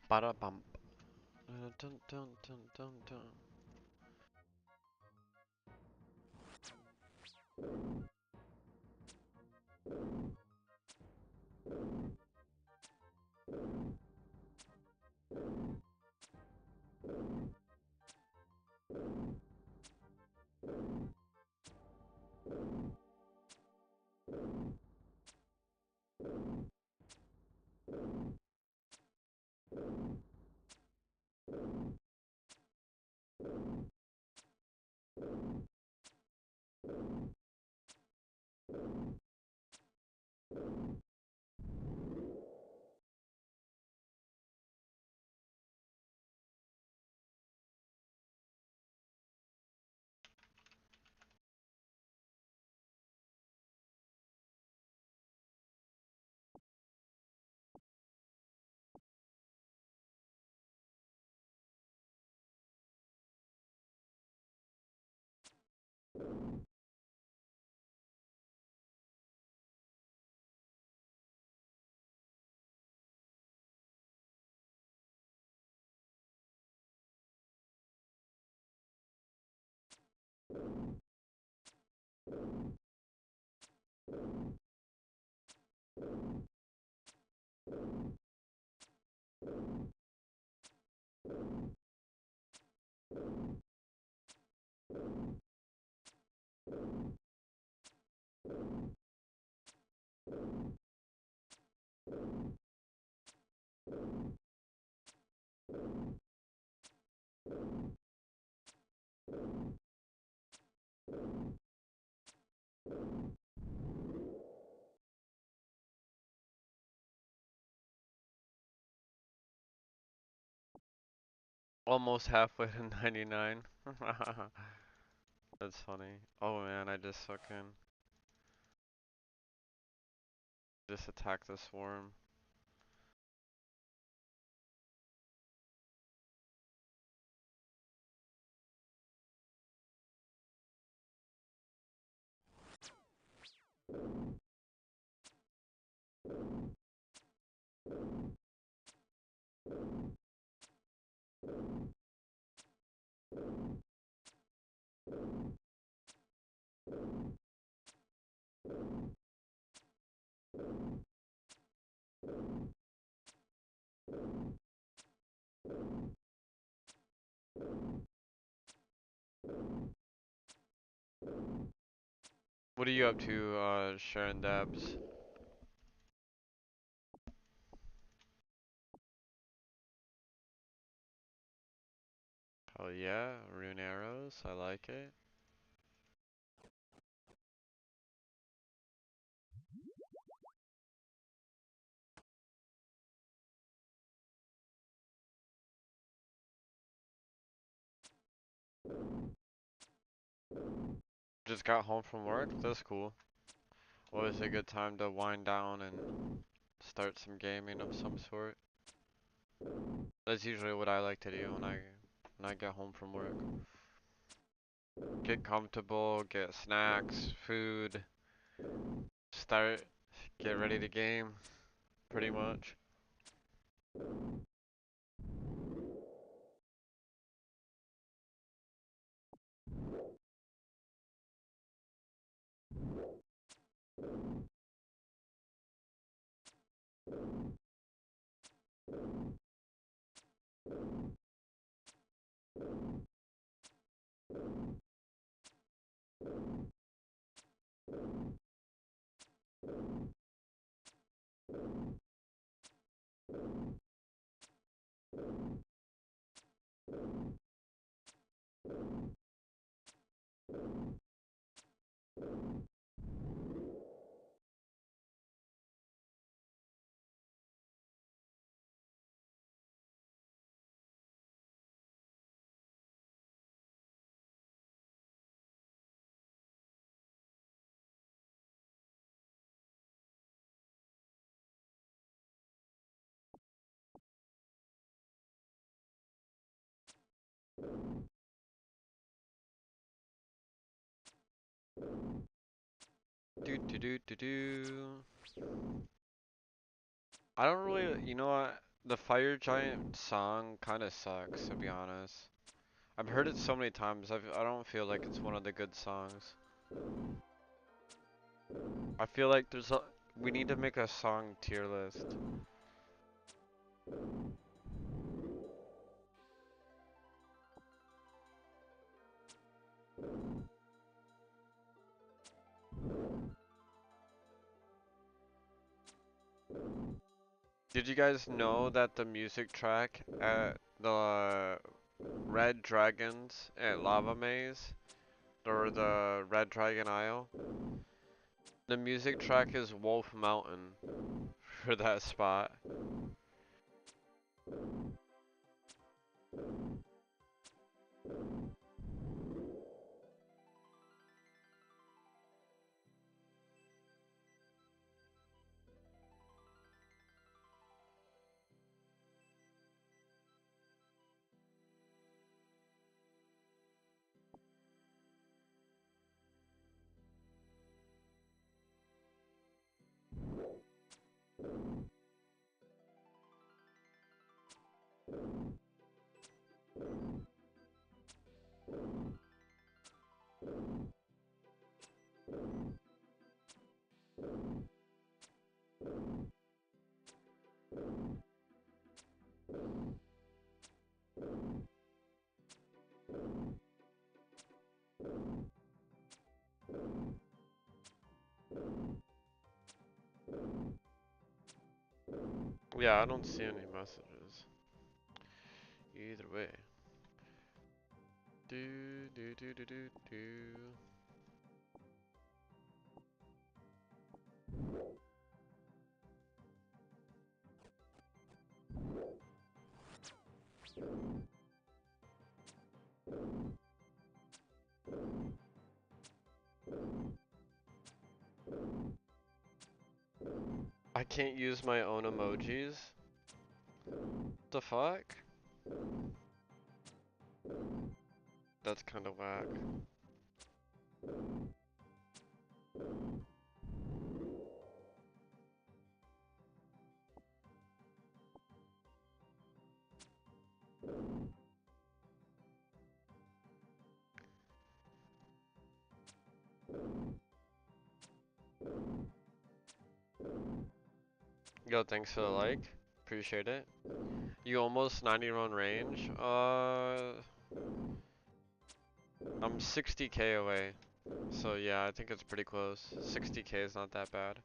Bada bum. Dun dun dun dun dun. Almost halfway to 99. That's funny. Oh man, I just attacked the swarm. What are you up to, Sharon Dabs? Oh yeah, rune arrows, I like it. Just got home from work? That's cool. Always a good time to wind down and start some gaming of some sort. That's usually what I like to do when I get home from work. Get comfortable, get snacks, food, start, get ready to game, pretty much. Do do do do do. I don't really, you know what? The Fire Giant song kind of sucks, to be honest. I've heard it so many times. I don't feel like it's one of the good songs. I feel like we need to make a song tier list. Did you guys know that the music track at the Red Dragons at Lava Maze, or the Red Dragon Isle, the music track is Wolf Mountain for that spot? Yeah, I don't see any messages. Either way. Do do do do do do. I can't use my own emojis? The fuck? That's kinda whack. Yo, thanks for the like. Appreciate it. You almost 90 run range? I'm 60k away. So yeah, I think it's pretty close. 60k is not that bad.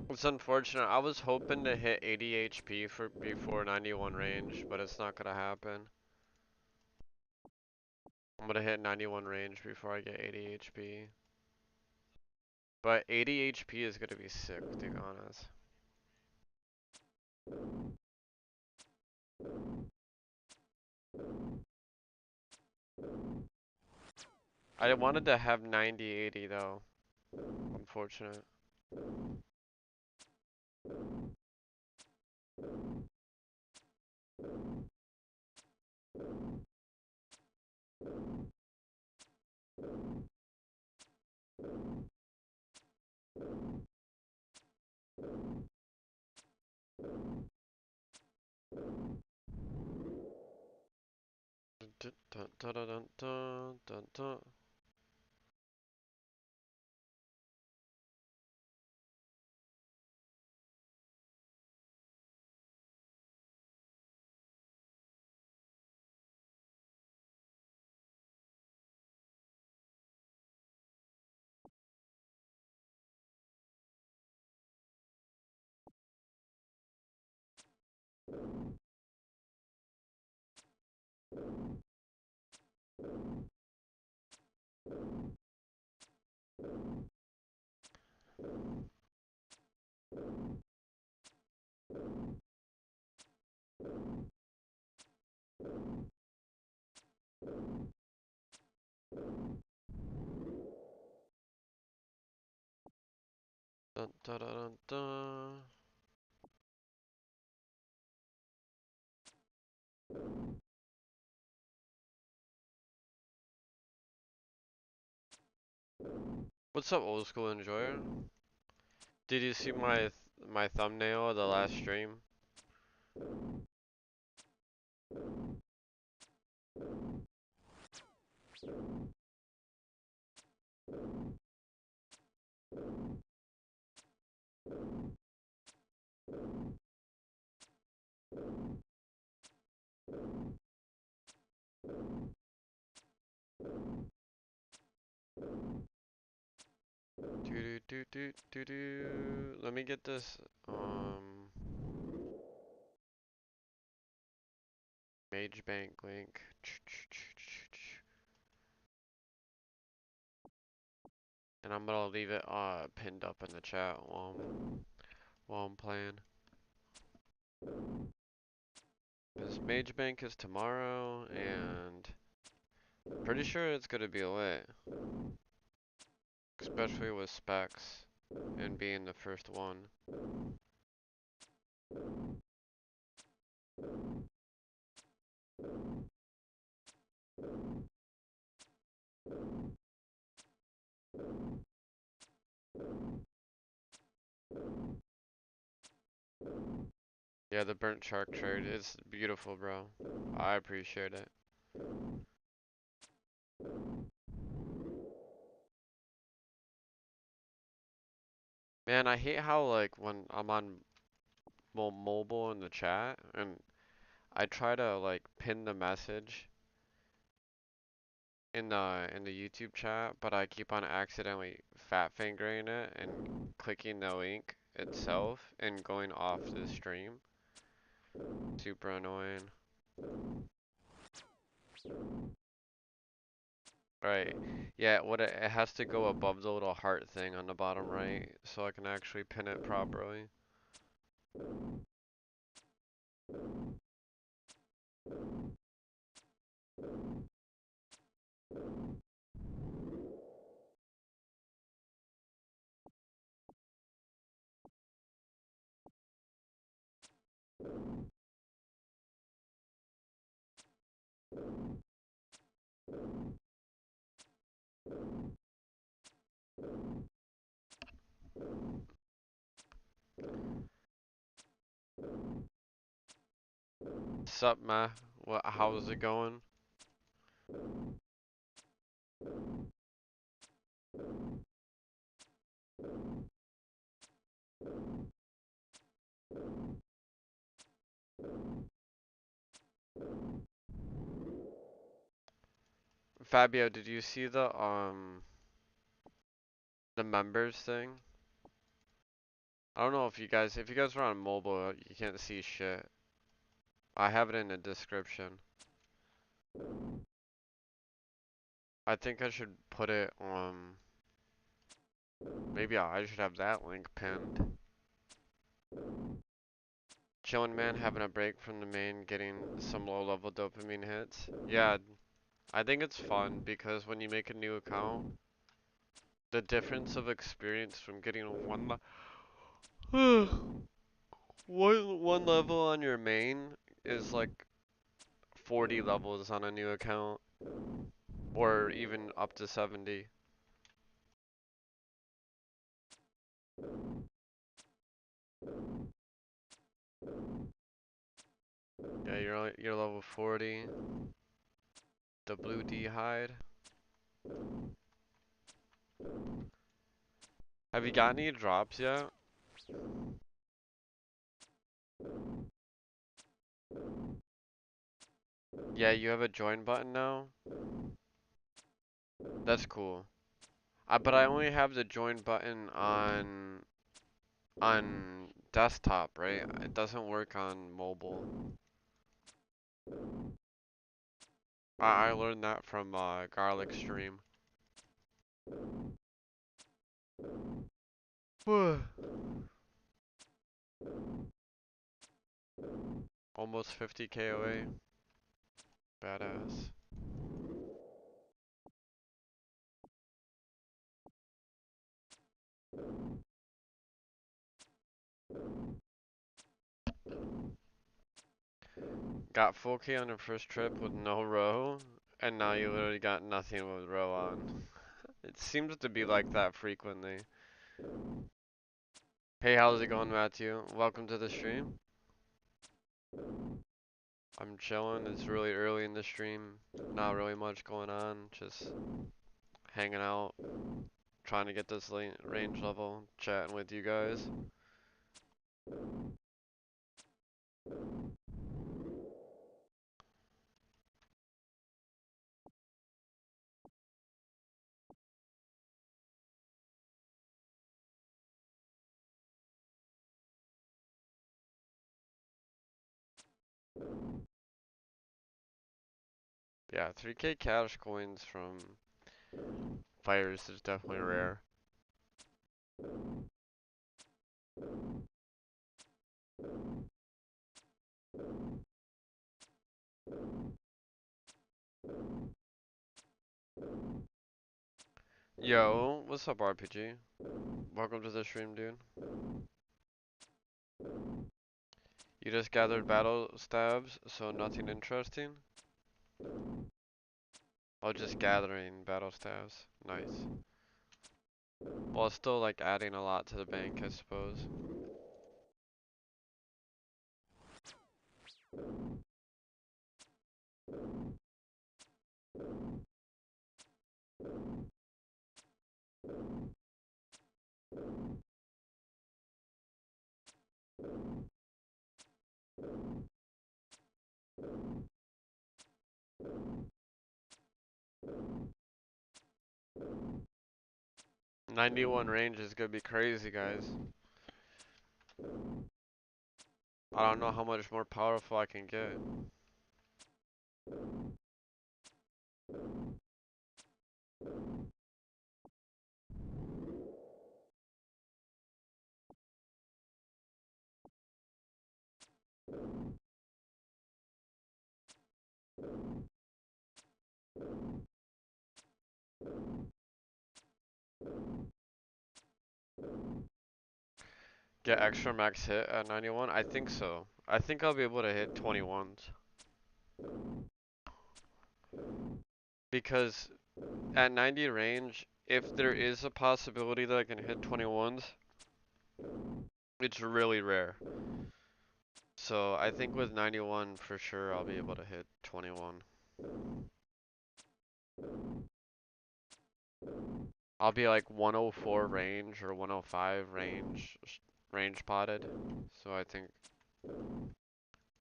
It's unfortunate. I was hoping to hit 80 HP for before 91 range, but it's not gonna happen. I'm gonna hit 91 range before I get 80 HP. But 80 HP is gonna be sick, to be honest. I wanted to have 90, 80 though. Unfortunate. Dun, dun, dun, dun, dun, dun, dun. Dun, dun, dun, dun, dun. What's up, old school enjoyer? Did you see my thumbnail of the last stream? Do do do do do do. Let me get this Mage Bank link. And I'm gonna leave it pinned up in the chat while I'm playing. This Mage Bank is tomorrow, and pretty sure it's gonna be lit. Especially with specs and being the first one. Yeah, the burnt shark trade is beautiful, bro. I appreciate it. Man, I hate how like when I'm on mobile in the chat and I try to like pin the message in the YouTube chat, but I keep on accidentally fat fingering it and clicking the link itself and going off the stream. Super annoying. Right. Yeah, it has to go above the little heart thing on the bottom right so I can actually pin it properly. Sup, ma? What? How's it going? Fabio, did you see the members thing? I don't know if you guys are on mobile, you can't see shit. I have it in the description. I think I should put it maybe I should have that link pinned. Chillin' man, having a break from the main, getting some low level dopamine hits. Yeah, I think it's fun because when you make a new account, the difference of experience from getting one level on your main is like 40 levels on a new account, or even up to 70. Yeah, you're level 40. The blue D hide. Have you got any drops yet? Yeah, you have a join button now. That's cool. But I only have the join button on desktop, right? It doesn't work on mobile. I learned that from Garlic Stream. Almost 50 KOA. Badass. Got full K on your first trip with no row, and now you literally got nothing with row on. It seems to be like that frequently. Hey, how's it going, Matthew? Welcome to the stream. I'm chilling. It's really early in the stream. Not really much going on. Just hanging out, trying to get this range level, chatting with you guys. Yeah, 3K cash coins from fires is definitely rare. Yo, what's up, RPG? Welcome to the stream, dude. You just gathered battle stabs, so nothing interesting? Oh, just gathering battle stabs. Nice. Well, it's still like adding a lot to the bank, I suppose. '91 range is gonna be crazy, guys. I don't know how much more powerful I can get. Get extra max hit at 91? I think so. I think I'll be able to hit 21s. Because at 90 range, if there is a possibility that I can hit 21s, it's really rare. So I think with 91 for sure I'll be able to hit 21. I'll be like 104 range or 105 range potted. So I think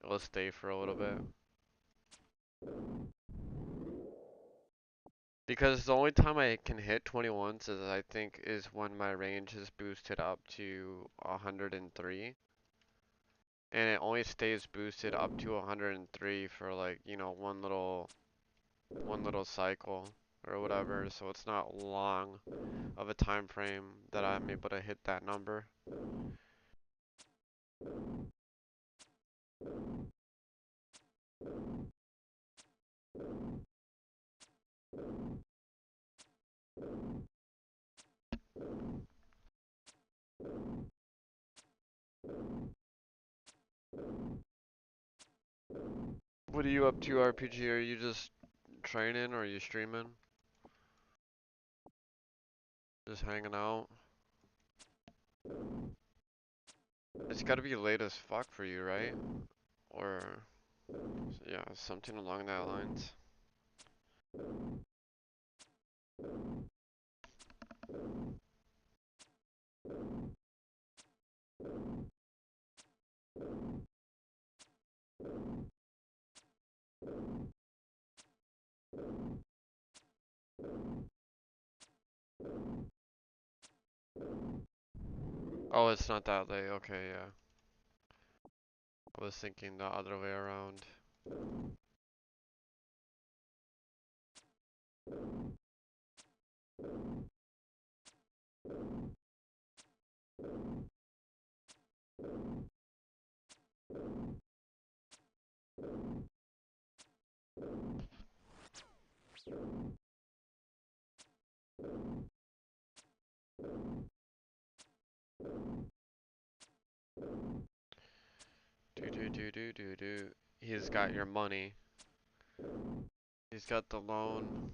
it'll stay for a little bit. Because the only time I can hit 21s is I think is when my range is boosted up to 103. And it only stays boosted up to 103 for like, you know, one little cycle or whatever, so it's not long of a time frame that I'm able to hit that number. What are you up to, RPG? Are you just training or are you streaming? Just hanging out? It's gotta be late as fuck for you, right? Or, yeah, something along that lines. Oh, it's not that late. Okay, yeah. I was thinking the other way around. Do do do do do do. He's got your money. He's got the loan.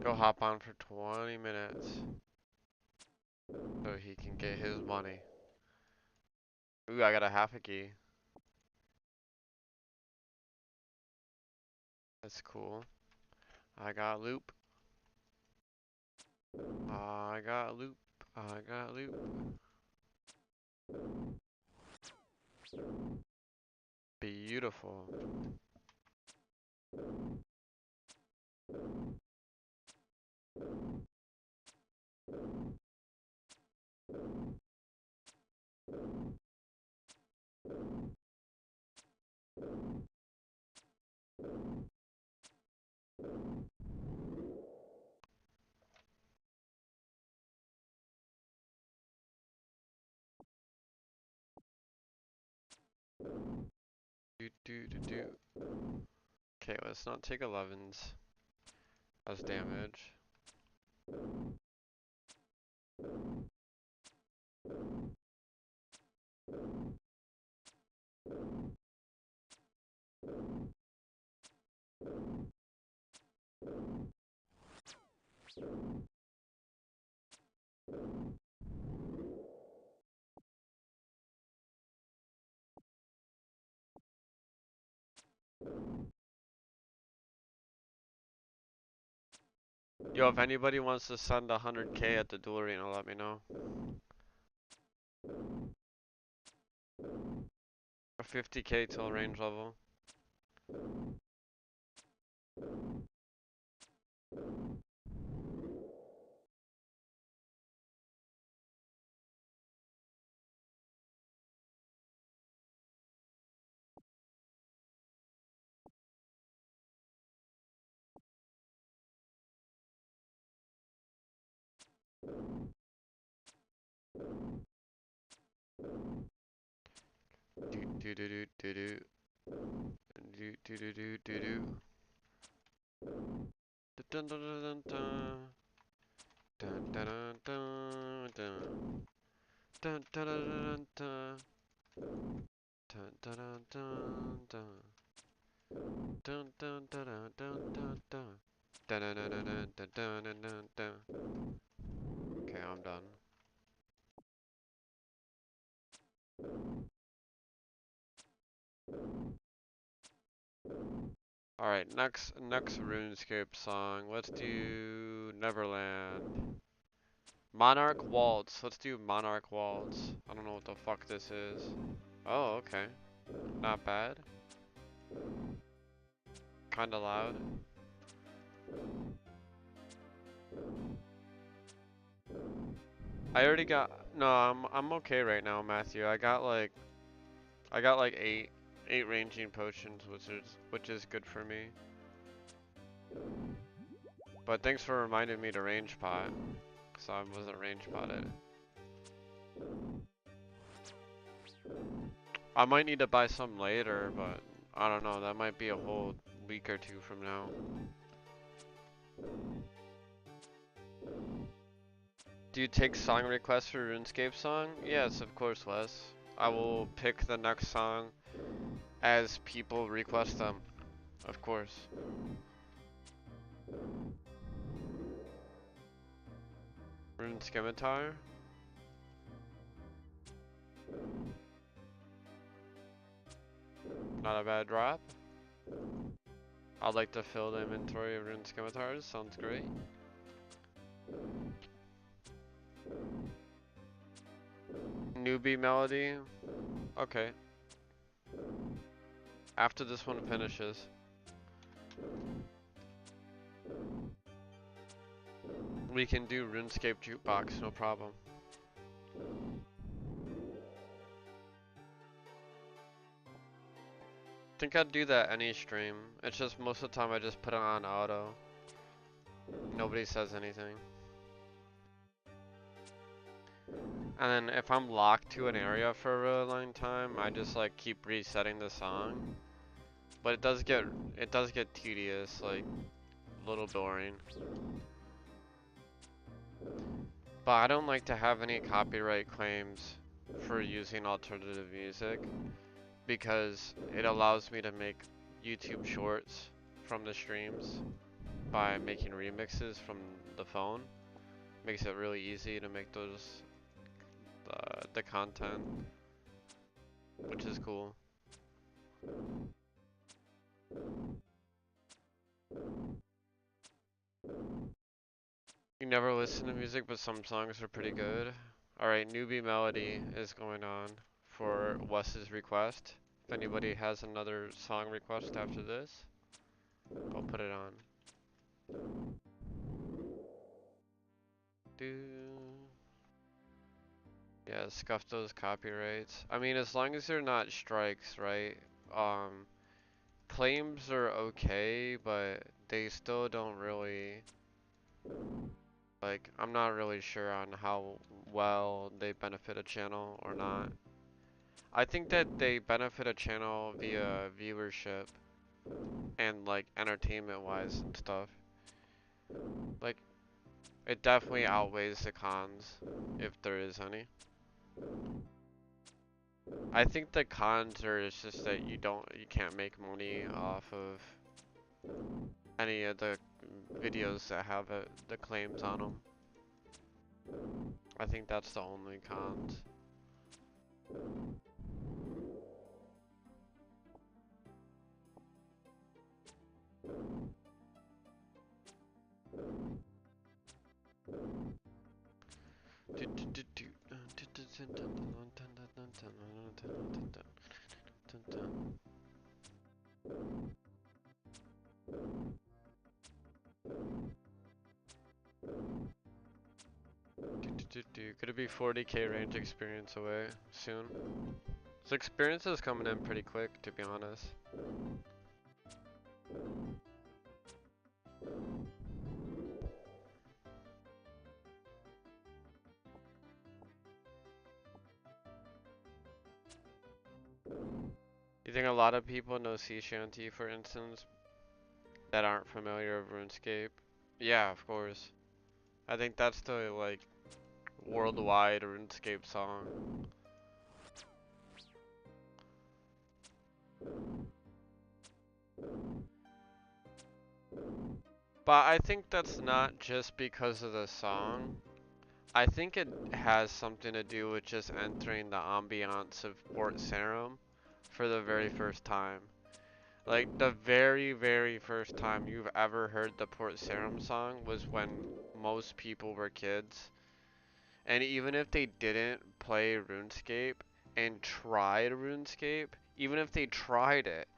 Go hop on for 20 minutes so he can get his money. Ooh, I got a half a key. That's cool. I got loop. I got loop. I got loop. Beautiful. Do do do do. Okay, let's not take 11s as damage. Yo, if anybody wants to send 100k at the duel arena, let me know. Or 50k till range level. Do do do do do do. Do do do do do do. Dun dun dun dun dun. Dun dun dun dun dun. Dun dun dun dun dun. Dun dun dun dun dun. Dun dun dun dun dun dun dun. Dun dun dun dun dun dun dun dun dun. Okay, I'm done. Alright, next RuneScape song. Let's do Neverland. Monarch Waltz. Let's do Monarch Waltz. I don't know what the fuck this is. Oh, okay. Not bad. Kinda loud. I already got no, I'm okay right now, Matthew. I got like eight ranging potions, which is good for me. But thanks for reminding me to range pot, cause I wasn't range potted. I might need to buy some later, but I don't know. That might be a whole week or two from now. Do you take song requests for RuneScape song? Yes, of course, Wes. I will pick the next song as people request them, of course. Rune Scimitar? Not a bad drop. I'd like to fill the inventory of Rune Scimitars, sounds great. Newbie Melody? Okay. After this one finishes. We can do RuneScape Jukebox, no problem. I think I'd do that any stream. It's just most of the time I just put it on auto. Nobody says anything. And then if I'm locked to an area for a really long time, I just like keep resetting the song. But it does get tedious, like a little boring. But I don't like to have any copyright claims for using alternative music because it allows me to make YouTube shorts from the streams by making remixes from the phone. Makes it really easy to make those the content, which is cool. You never listen to music, but some songs are pretty good. Alright, Newbie Melody is going on for Wes's request. If anybody has another song request after this, I'll put it on. Do yeah, scuff those copyrights. I mean, as long as they're not strikes, right? Claims are okay, but they still don't really like. I'm not really sure on how well they benefit a channel or not. I think that they benefit a channel via viewership and like entertainment wise and stuff. Like it definitely outweighs the cons if there is any. I think the cons are it's just that you can't make money off of any of the videos that have the claims on them. I think that's the only cons. Could it be 40k range experience away soon? So experience is coming in pretty quick, to be honest. You think a lot of people know sea shanty, for instance, that aren't familiar with RuneScape? Yeah, of course. I think that's the like worldwide RuneScape song. But I think that's not just because of the song. I think it has something to do with just entering the ambiance of Port Sarim for the very first time. Like, the very, very first time you've ever heard the Port Sarim song was when most people were kids. And even if they didn't play RuneScape and tried RuneScape, even if they tried it,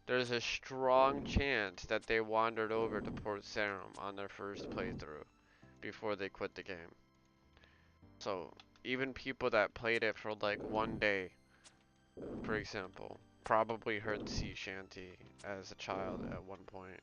there's a strong chance that they wandered over to Port Sarim on their first playthrough before they quit the game. So, even people that played it for like one day, for example, probably heard sea shanty as a child at one point.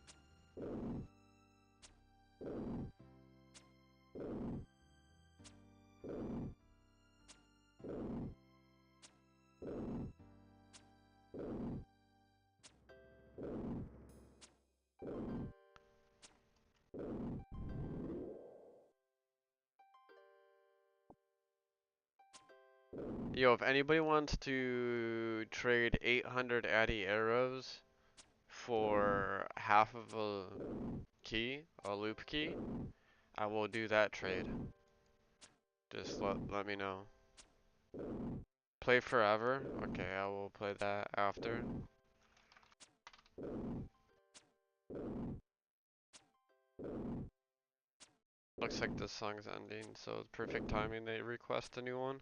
Yo, if anybody wants to trade 800 Addy arrows for half of a key, a loop key, I will do that trade. Just let me know. Play forever? Okay, I will play that after. Looks like this song's ending, so it's perfect timing they request a new one.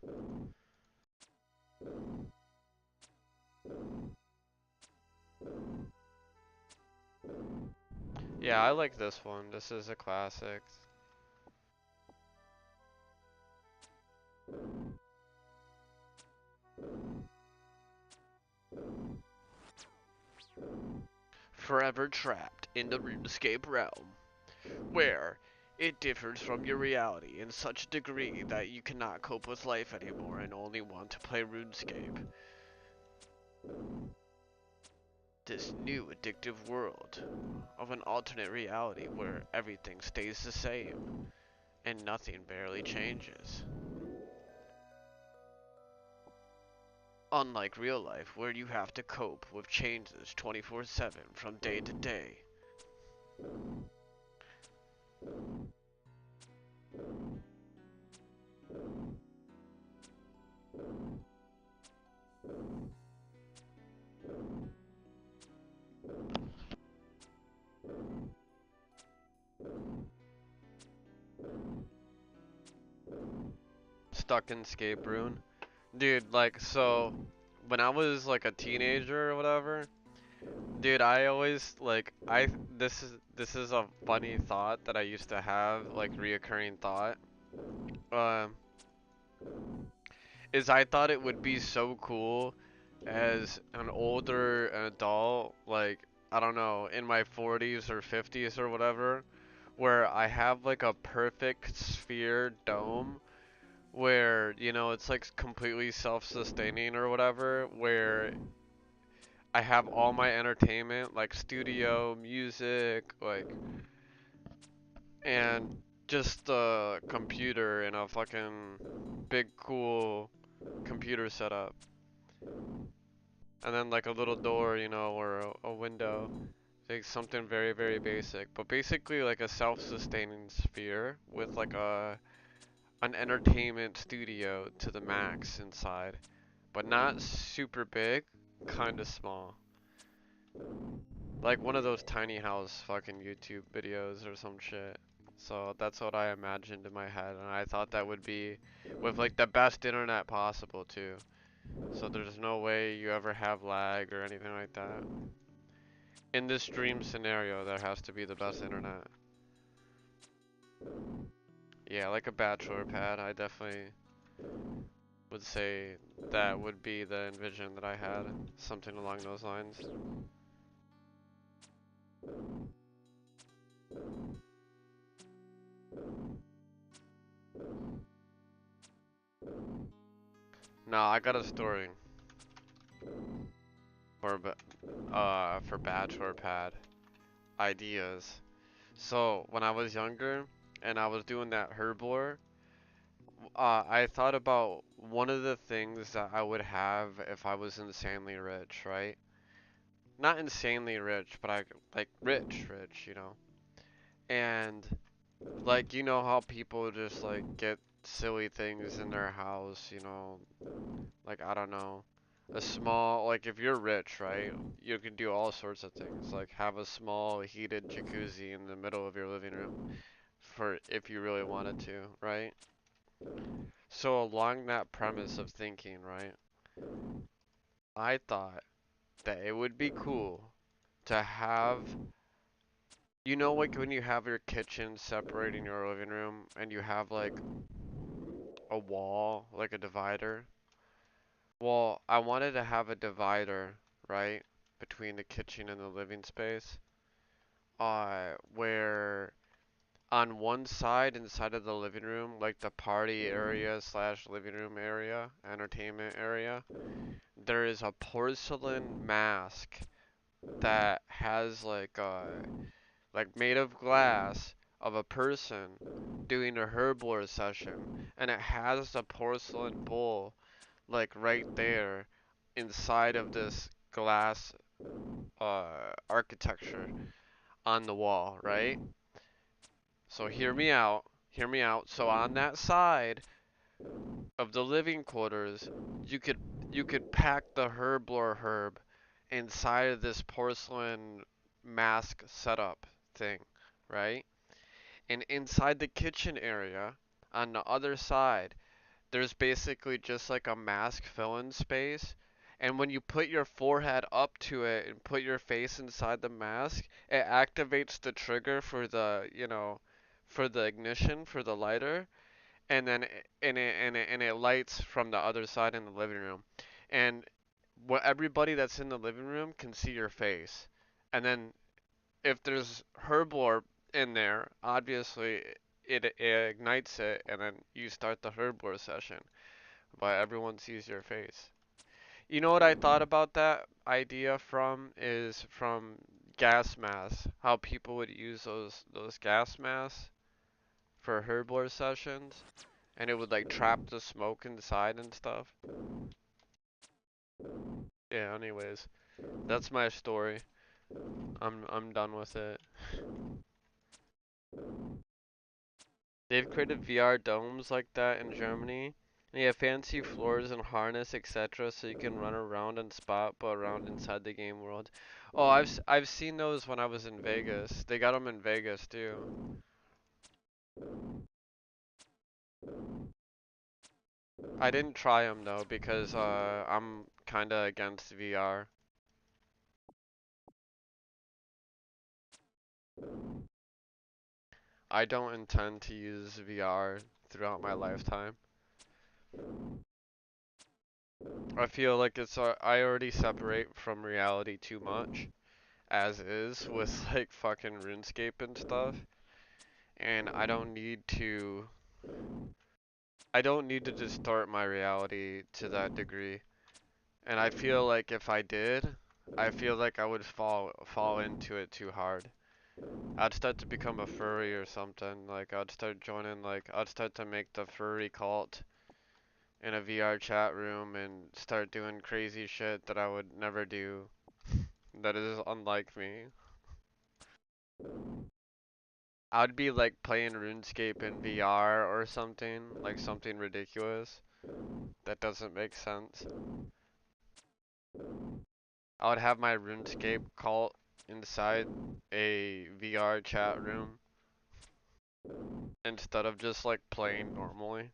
Yeah, I like this one. This is a classic. Forever trapped in the RuneScape realm, where it differs from your reality in such a degree that you cannot cope with life anymore and only want to play RuneScape. This new addictive world of an alternate reality where everything stays the same and nothing barely changes. Unlike real life, where you have to cope with changes 24/7 from day to day. Stuck in Scape Rune. Dude, like, so, when I was like a teenager or whatever, dude, I always, like, this is a funny thought that I used to have, like, reoccurring thought. Um, is I thought it would be so cool as an older adult, like, I don't know, in my 40s or 50s or whatever, where I have like a perfect sphere dome where, you know, it's like completely self-sustaining or whatever, where I have all my entertainment, like studio, music, like, and just a computer and a fucking big cool computer setup. And then like a little door, you know, or a window. Like something very, very basic. But basically like a self-sustaining sphere with like an entertainment studio to the max inside. But not super big, kinda small. Like one of those tiny house fucking YouTube videos or some shit. So that's what I imagined in my head, and I thought that would be with like the best internet possible too. So there's no way you ever have lag or anything like that. In this dream scenario, there has to be the best internet. Yeah, like a bachelor pad, I definitely would say that would be the envision that I had. Something along those lines. No, I got a story for bachelor pad ideas. So when I was younger and I was doing that herblore, I thought about one of the things that I would have if I was insanely rich, right? Not insanely rich, but I like rich, you know. And like you know how people just like get silly things in their house, you know, like I don't know, a small like if you're rich, right? You can do all sorts of things, like have a small heated jacuzzi in the middle of your living room for if you really wanted to, right? So along that premise of thinking, right? I thought that it would be cool to have, you know, like when you have your kitchen separating your living room and you have like a wall, like a divider. Well, I wanted to have a divider, right, between the kitchen and the living space, where on one side inside of the living room, like the party area slash living room area, entertainment area, there is a porcelain mask that has like made of glass of a person doing a herblore session, and it has a porcelain bowl like right there inside of this glass architecture on the wall, right? So hear me out. Hear me out. So on that side of the living quarters, you could you could pack the herblore herb inside of this porcelain mask setup thing, right? And inside the kitchen area, on the other side, there's basically just like a mask fill-in space. And when you put your forehead up to it and put your face inside the mask, it activates the trigger for the, you know, for the ignition for the lighter, and then and it lights from the other side in the living room. And what everybody that's in the living room can see your face. And then if there's herblore in there, obviously it ignites it, and then you start the herblore session, but everyone sees your face. You know what I thought about that idea from is from gas masks. How people would use those gas masks for herblore sessions, and it would like trap the smoke inside and stuff. Yeah. Anyways, that's my story. I'm done with it. They've created VR domes like that in Germany. They have fancy floors and harness, etc., so you can run around and spot but around inside the game world. Oh, I've seen those when I was in Vegas. They got them in Vegas too. I didn't try them though because I'm kinda against VR. I don't intend to use VR throughout my lifetime. I feel like I already separate from reality too much as is with like fucking RuneScape and stuff, and I don't need to distort my reality to that degree. And I feel like if I did, I feel like I would fall into it too hard. I'd start to become a furry or something. Like I'd start joining I'd start to make the furry cult in a VR chat room and start doing crazy shit that I would never do. That is unlike me. I'd be like playing RuneScape in VR or something, like something ridiculous that doesn't make sense. I would have my RuneScape call inside a VR chat room instead of just like playing normally.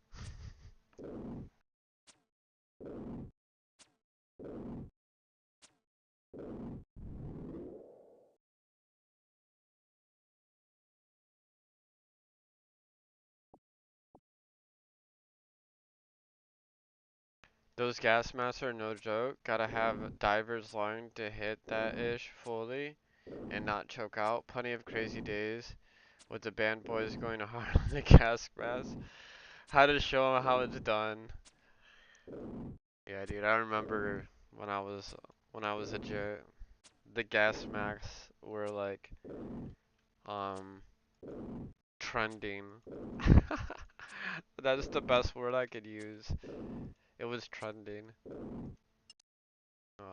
Those gas masks are no joke. Gotta have diver's line to hit that ish fully and not choke out. Plenty of crazy days with the band boys going hard on the gas mask. How to show them how it's done. Yeah, dude, I remember when I was a jet, the gas masks were like um trending. That's the best word I could use. It was trending.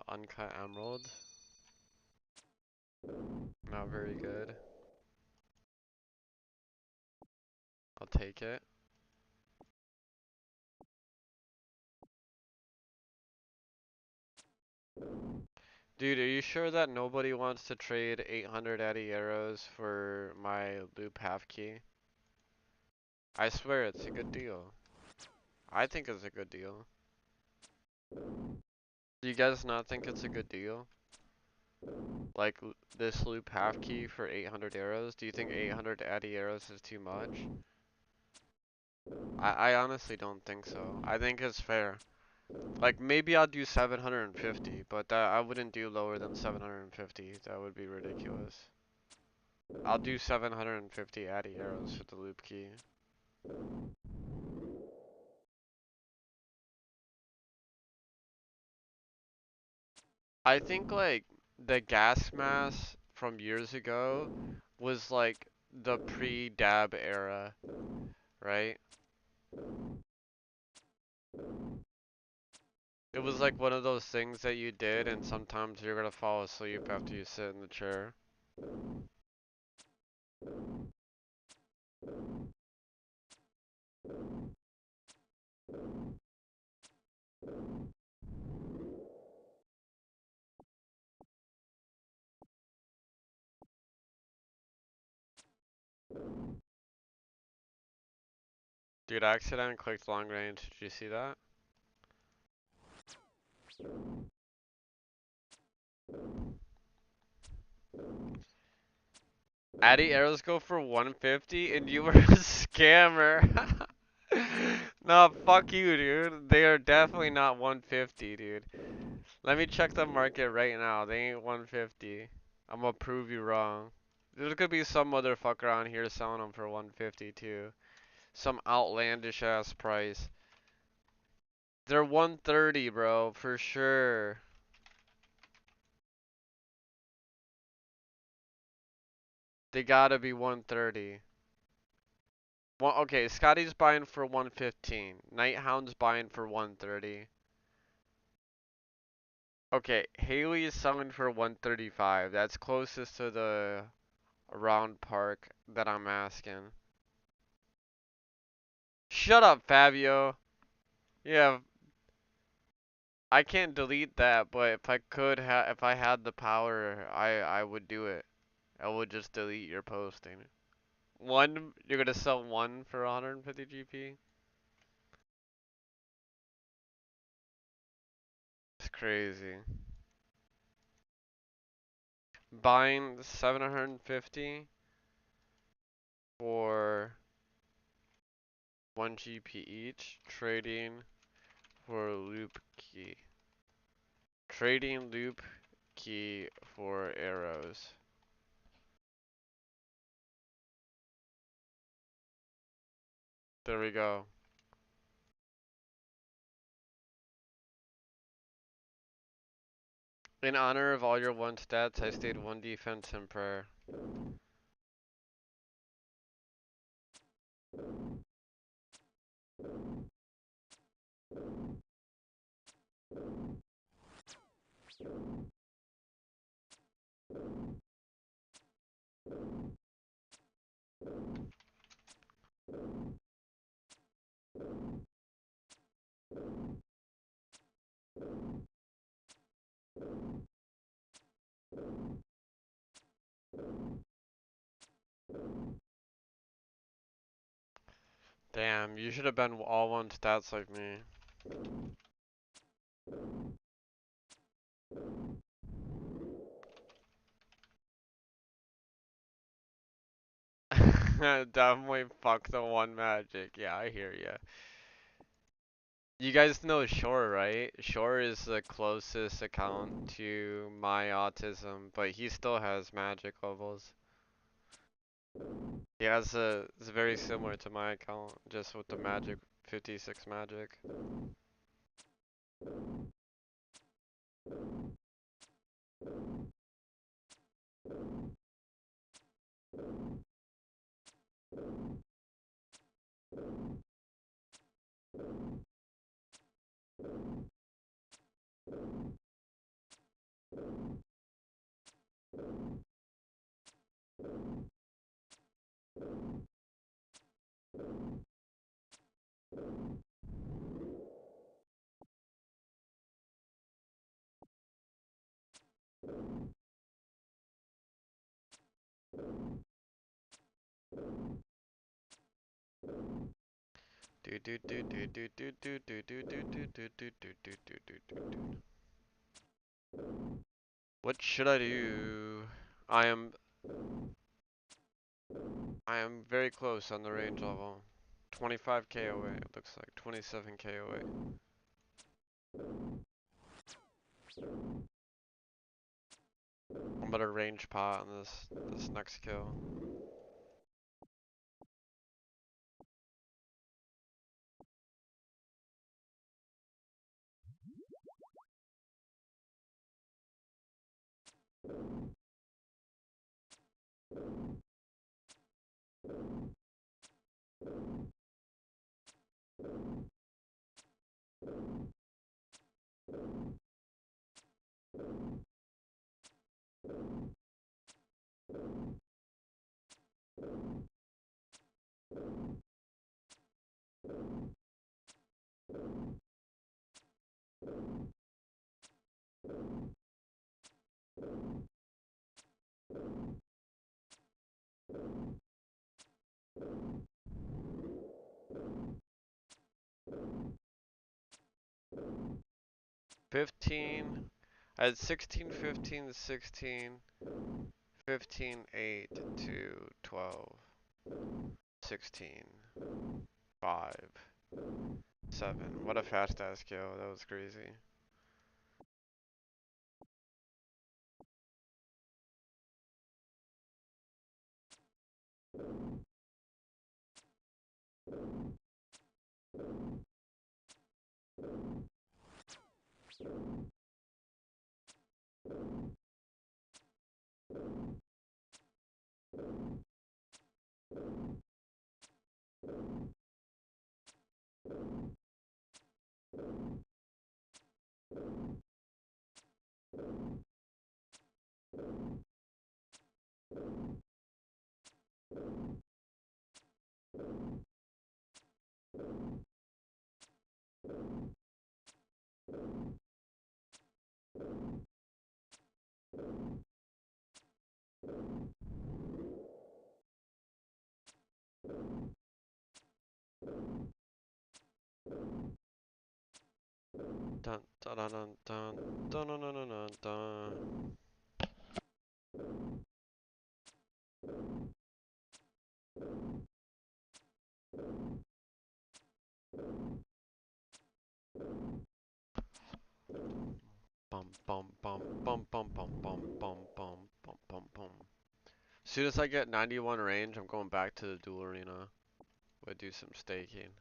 Uncut emerald. Not very good. I'll take it. Dude, are you sure that nobody wants to trade 800 Addy arrows for my loop half key? I swear it's a good deal. I think it's a good deal. Do you guys not think it's a good deal? Like this loop half key for 800 arrows? Do you think 800 Addy arrows is too much? I honestly don't think so. I think it's fair. Like maybe I'll do 750, but I wouldn't do lower than 750. That would be ridiculous. I'll do 750 Addy arrows for the loop key. I think like the gas mask from years ago was like the pre-dab era, right? It was like one of those things that you did and sometimes you're gonna fall asleep after you sit in the chair. Dude, I accidentally clicked long range. Did you see that? Addy arrows go for 150 and you were a scammer. No, fuck you, dude. They are definitely not 150, dude. Let me check the market right now. They ain't 150. I'm gonna prove you wrong. There could be some motherfucker on here selling them for 150 too. Some outlandish ass price. They're 130, bro, for sure. They gotta be 130. Well, okay, Scotty's buying for 115. Nighthound's buying for 130. Okay, Haley is selling for 135. That's closest to the round park that I'm asking. Shut up, Fabio. Yeah, I can't delete that, but if I could if I had the power, I would do it. I would just delete your posting. You're gonna sell one for 150 GP? It's crazy. Buying 750 for 1 GP each, trading for loop key. Trading loop key for arrows. There we go. In honor of all your one stats, I stayed one defense in prayer. Damn, you should have been all one stats like me. Definitely fuck the one magic. Yeah, I hear ya. You guys know Shore, right? Shore is the closest account to my autism, but he still has magic levels. He has it's very similar to my account, just with the magic, 56 magic. Do do do do do do do do do do do do do do do do do. What should I do? I am I am very close on the range level. 25k away, it looks like 27k away. I'm gonna range pot on this next kill. I had 16, 15, 16, 15, 8 to 12, 16, 5, 7. What a fast ass kill, that was crazy. Dun dun dun dun dun dun dun dun dun dun. Bum bum bum bum bum bum bum bum bum bum bum bum. As soon as I get 91 range, I'm going back to the duel arena. We'll do some staking.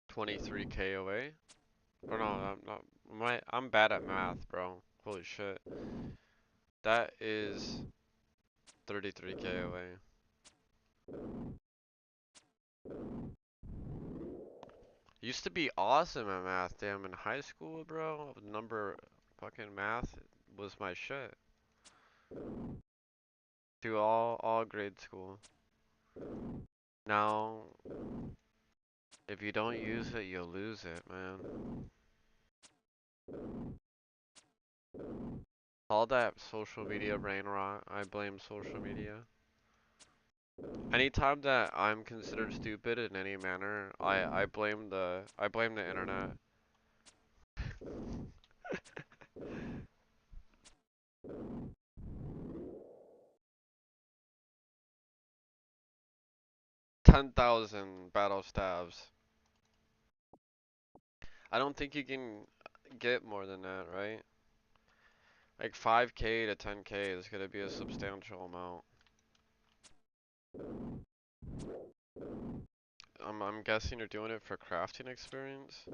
23 KOA? Or no, I'm not. I'm bad at math, bro. Holy shit. That is 33 KOA. Used to be awesome at math, damn. In high school, bro, number fucking math was my shit. Through all grade school. Now, if you don't use it, you'll lose it, man. All that social media brain rot, I blame social media. Anytime that I'm considered stupid in any manner, I blame the internet. 10,000 battle stabs. I don't think you can get more than that, right? Like 5k to 10k is gonna be a substantial amount. I'm guessing you're doing it for crafting experience.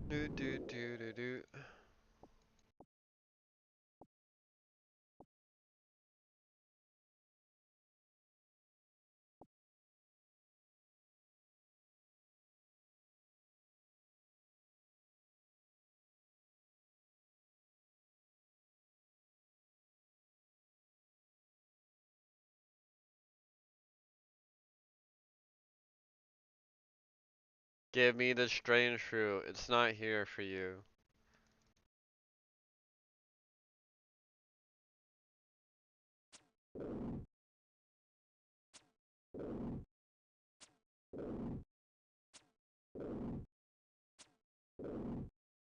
Do do do do do. Give me the strange fruit. It's not here for you.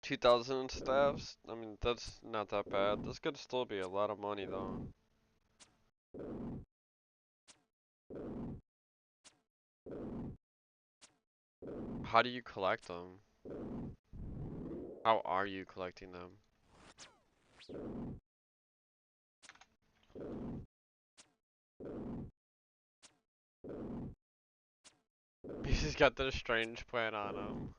2,000 staffs? I mean, that's not that bad. This could still be a lot of money though. How do you collect them? How are you collecting them? He's just got the strange plant on him.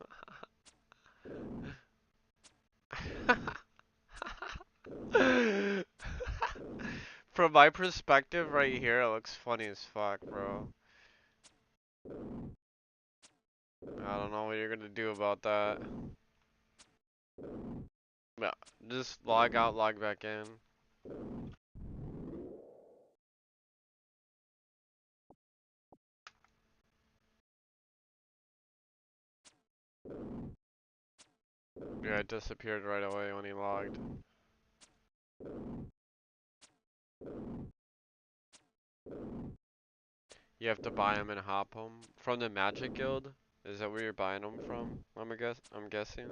From my perspective right here, it looks funny as fuck, bro. I don't know what you're gonna do about that. Yeah, just log out, log back in. Yeah, it disappeared right away when he logged. You have to buy them and hop them from the Magic Guild. Is that where you're buying them from? I'm guessing.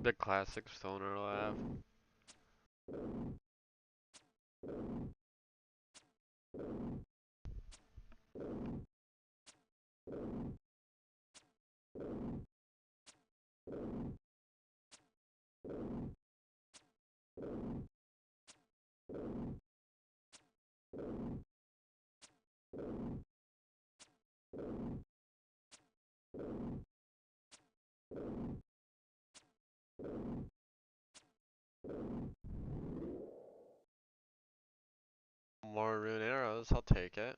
The classic stoner laugh. More rune arrows, I'll take it.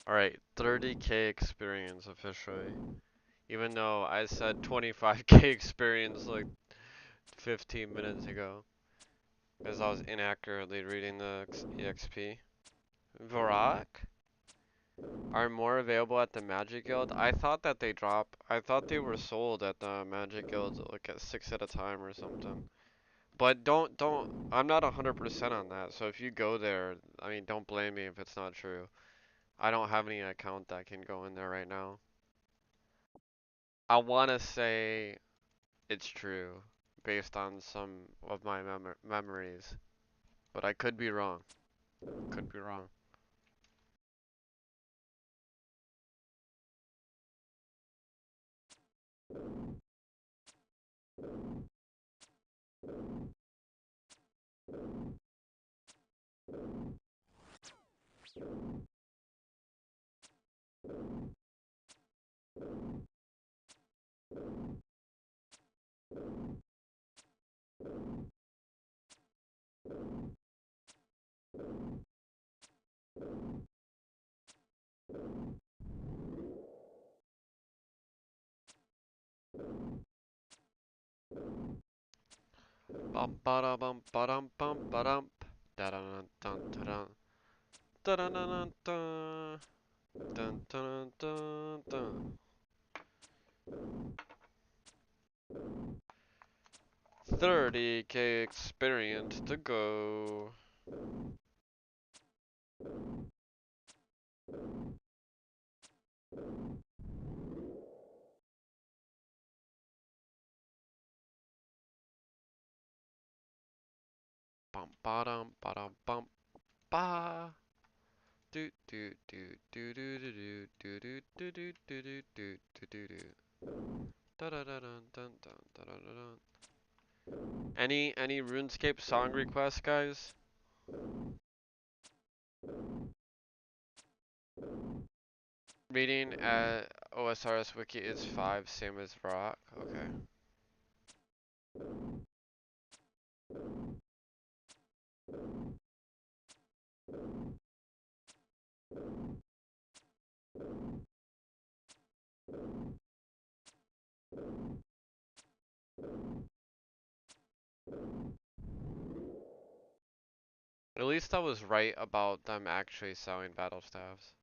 Alright, 30k experience officially. Even though I said 25k experience like 15 minutes ago. Because I was inaccurately reading the EXP. Varrock are more available at the Magic Guild. I thought that I thought they were sold at the Magic Guild like at 6 at a time or something. But I'm not 100% on that. So if you go there, I mean, don't blame me if it's not true. I don't have any account that can go in there right now. I want to say it's true based on some of my memories, but I could be wrong. Could be wrong. Bum ba da bum ba dum bum ba dum da da dun dun dun dun dun dun dun dun dun dun. 30k experience to go. Bum ba dum bum ba. Do do do do do do do do do do do do do do do do. Da da da dun dun dun da da da dun. Any RuneScape song requests, guys? Reading at OSRS wiki is 5, same as Rock. Okay. At least I was right about them actually selling battle staves.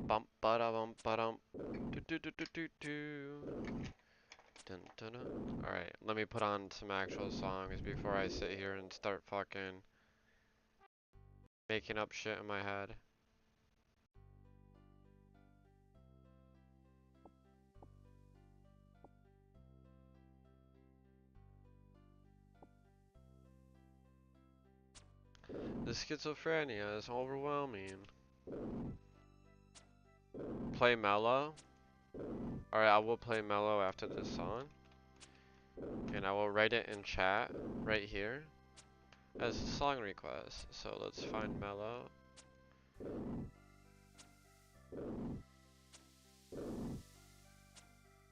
Bump ba da bum ba dum. Do do do do do do. Dun dun dun. Alright, let me put on some actual songs before I sit here and start fucking making up shit in my head. The schizophrenia is overwhelming. Play mellow. Alright, I will play mellow after this song. And I will write it in chat right here as a song request. So let's find mellow.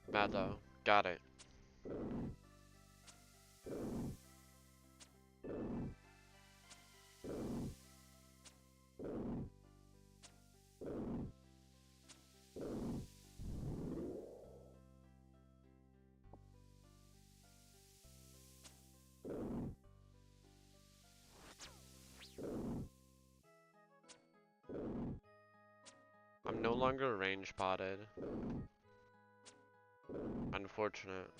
Mellow. Got it. longer range spotted. Unfortunate.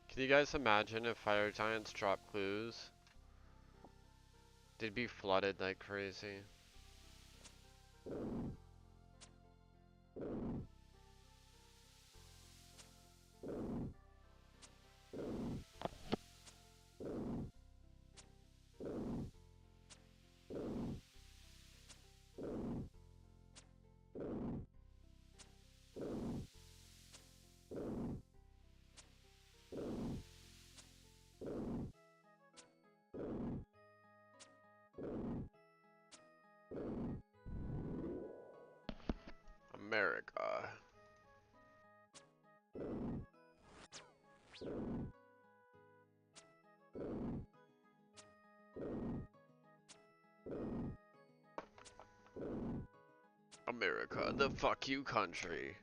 Can you guys imagine if fire giants drop clues? They'd be flooded like crazy. America. America, the fuck you country,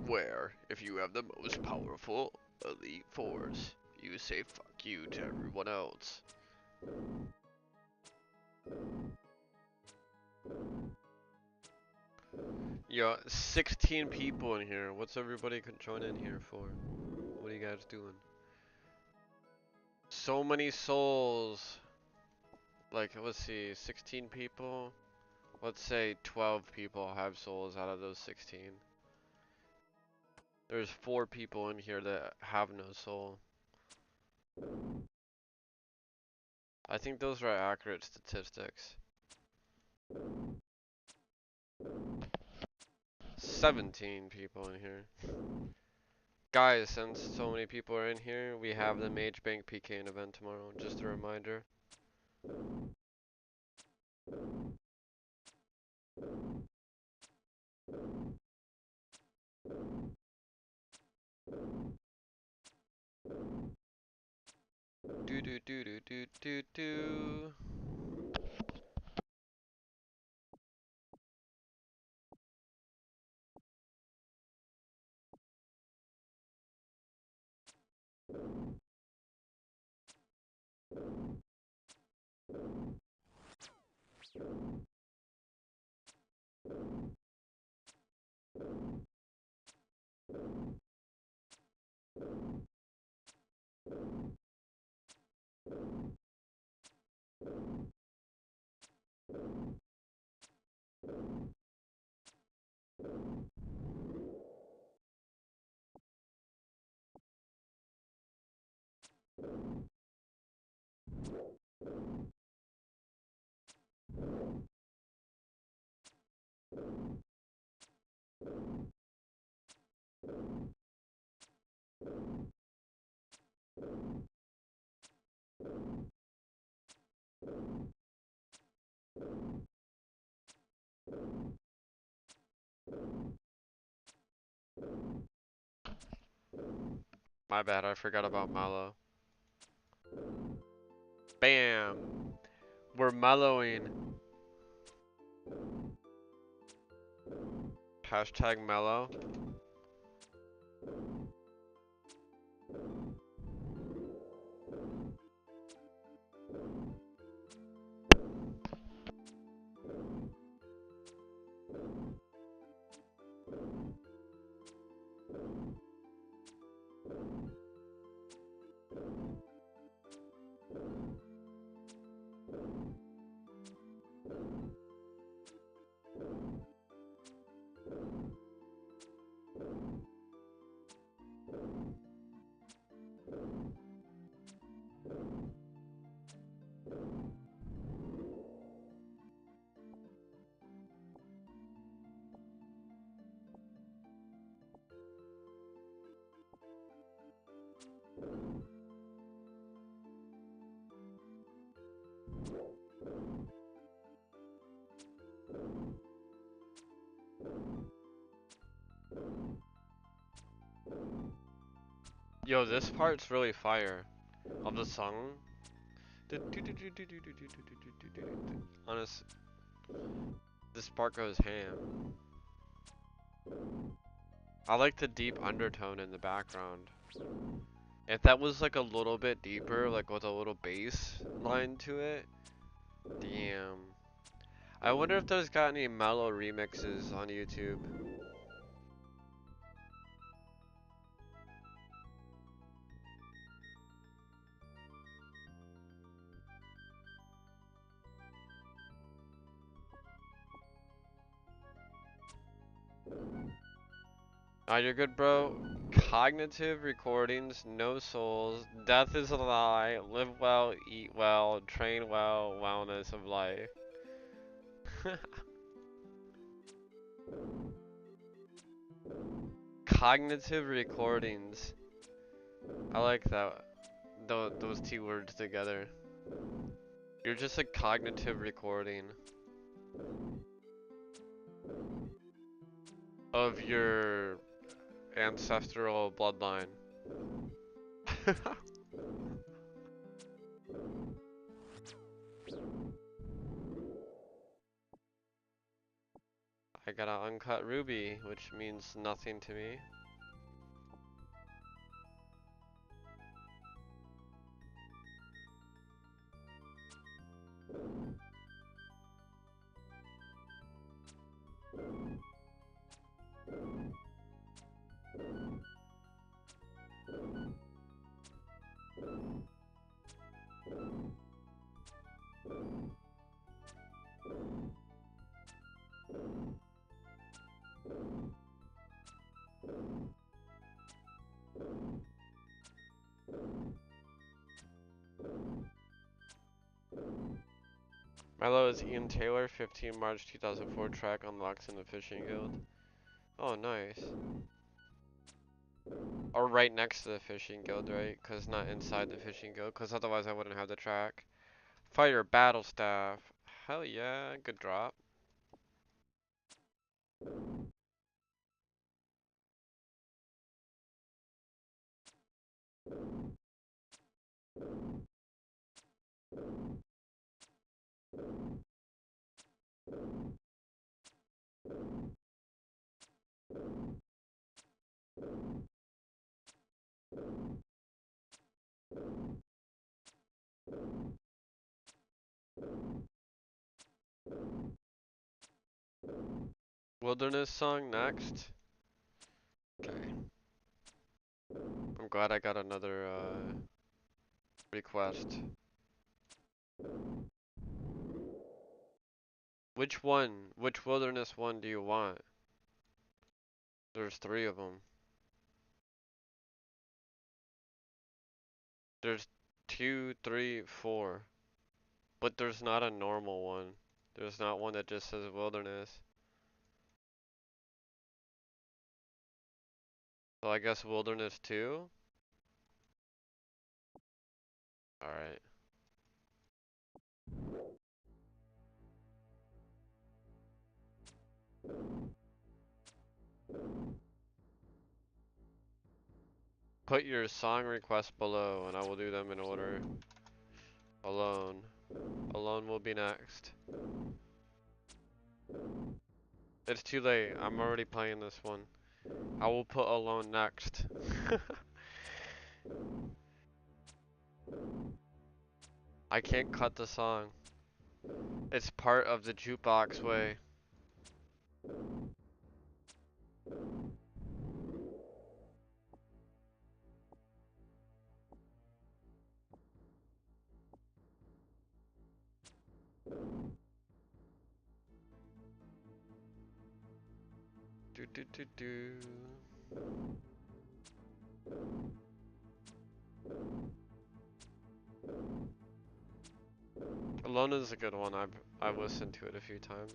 where if you have the most powerful elite force, you say fuck you to everyone else. Yo, 16 people in here. What's everybody join in here for? What are you guys doing? So many souls. Like, let's see, 16 people? Let's say 12 people have souls out of those 16. There's 4 people in here that have no soul. I think those are accurate statistics. 17 people in here. Guys, since so many people are in here, we have the Mage Bank PKing event tomorrow. Just a reminder. Do do do do do do do. My bad, I forgot about Mallow. Bam! We're mellowing. Hashtag mellow. Yo, this part's really fire of the song. Honest, this part goes ham. I like the deep undertone in the background. If that was like a little bit deeper, like with a little bass line to it, damn. I wonder if there's got any mellow remixes on YouTube. You're good, bro. Cognitive recordings, no souls, death is a lie, live well, eat well, train well, wellness of life. Cognitive recordings. I like that. Those two words together. You're just a cognitive recording of your ancestral bloodline. I got an uncut ruby, which means nothing to me. Milo is Ian Taylor, 15 March 2004 track unlocks in the Fishing Guild. Oh, nice. Or right next to the Fishing Guild, right? Cause not inside the Fishing Guild, cause otherwise I wouldn't have the track. Fire Battle Staff. Hell yeah, good drop. Wilderness song next. Okay. I'm glad I got another request. Which one? Which wilderness one do you want? There's three of them. There's 2, 3, 4. But there's not a normal one. There's not one that just says wilderness. So I guess wilderness 2? Alright. Put your song requests below and I will do them in order. Alone. Alone will be next. It's too late. I'm already playing this one. I will put Alone next. I can't cut the song. It's part of the jukebox way. Do do do do. Alone is a good one. I've listened to it a few times.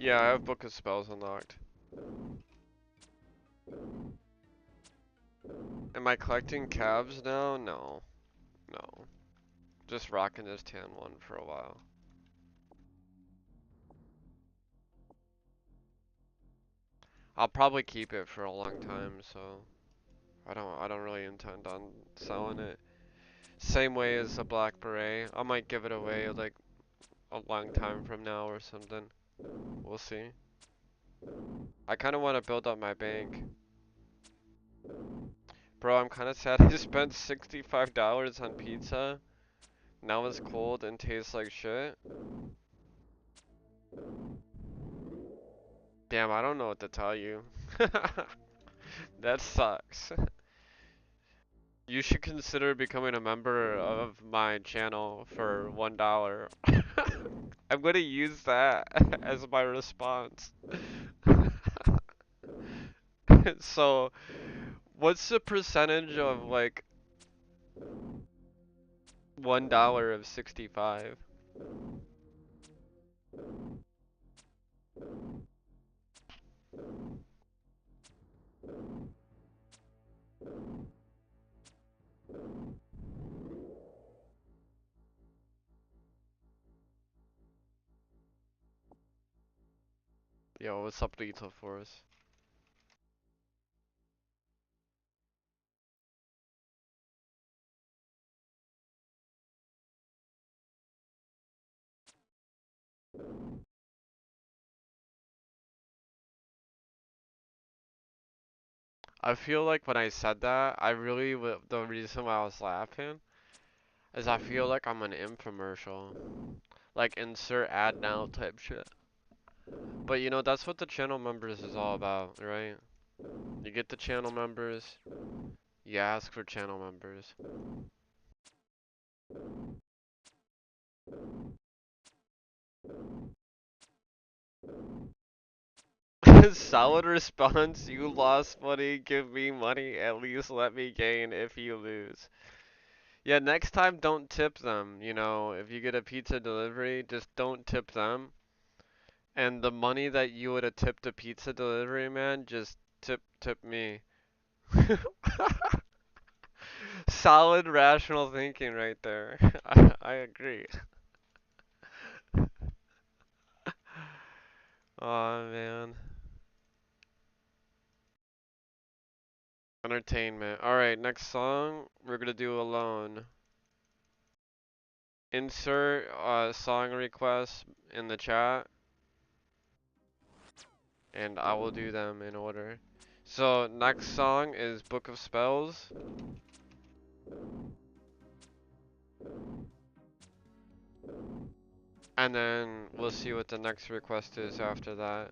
Yeah, I have Book of Spells unlocked. Am I collecting cabs now? No. No. Just rocking this tan one for a while. I'll probably keep it for a long time, so I don't really intend on selling it. Same way as the Black Beret. I might give it away like a long time from now or something. We'll see. I kind of want to build up my bank. Bro, I'm kind of sad I spent $65 on pizza. Now it's cold and tastes like shit. Damn, I don't know what to tell you. That sucks. You should consider becoming a member of my channel for $1. I'm gonna use that as my response. So, what's the percentage of like $1 of 65? Yo, what's up, Lethal Force? I feel like when I said that, the reason why I was laughing is I feel like I'm an infomercial. Like insert ad now type shit. But you know, that's what the channel members is all about, right? You get the channel members, you ask for channel members. Solid response, you lost money, give me money, at least let me gain if you lose. Yeah, next time don't tip them, you know, if you get a pizza delivery, just don't tip them. And the money that you would have tipped a pizza delivery man, just tip me. Solid rational thinking right there. I agree. Oh man. Entertainment. Alright, next song we're gonna do Alone. Insert song requests in the chat and I will do them in order. So next song is Book of Spells. And then we'll see what the next request is after that.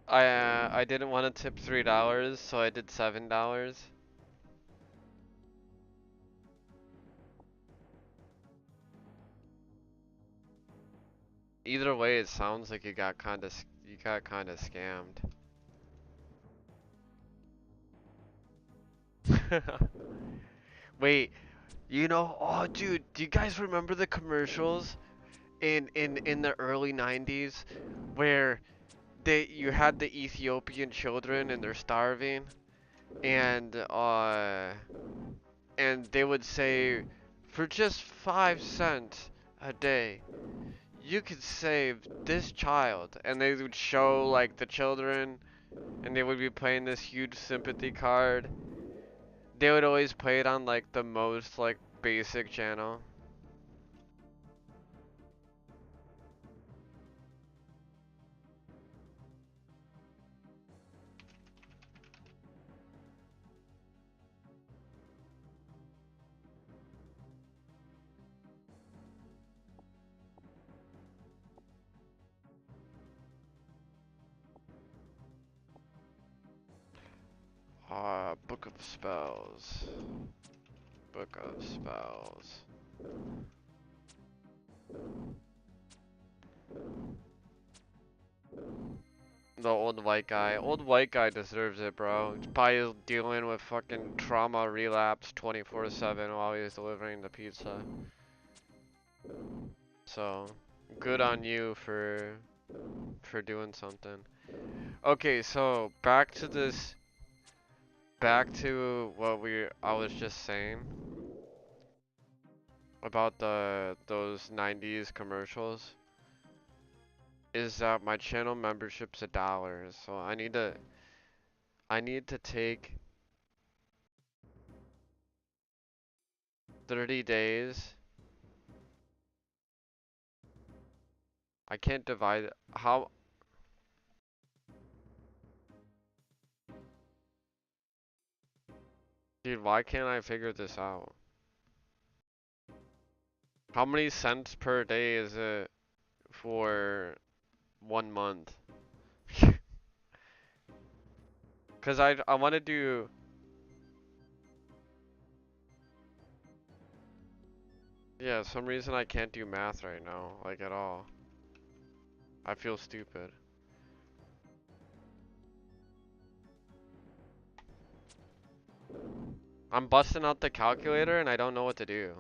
I didn't want to tip $3, so I did $7. Either way, it sounds like you got kind of scammed. Wait, you know, oh dude, do you guys remember the commercials in the early 90s where you had the Ethiopian children and they're starving and and they would say for just 5 cents a day you could save this child, and they would show like the children and they would be playing this huge sympathy card. They would always play it on like the most like basic channel. Book of Spells. Book of Spells. The old white guy. Old white guy deserves it, bro. He's probably dealing with fucking trauma relapse 24/7 while he's delivering the pizza. So, good on you for doing something. Okay, so back to what I was just saying about those 90s commercials is that my channel membership's $1. So I need to take 30 days. I can't divide how dude, why can't I figure this out? How many cents per day is it for 1 month? Cause I want to do. Yeah, some reason I can't do math right now, like at all. I feel stupid. I'm busting out the calculator and I don't know what to do.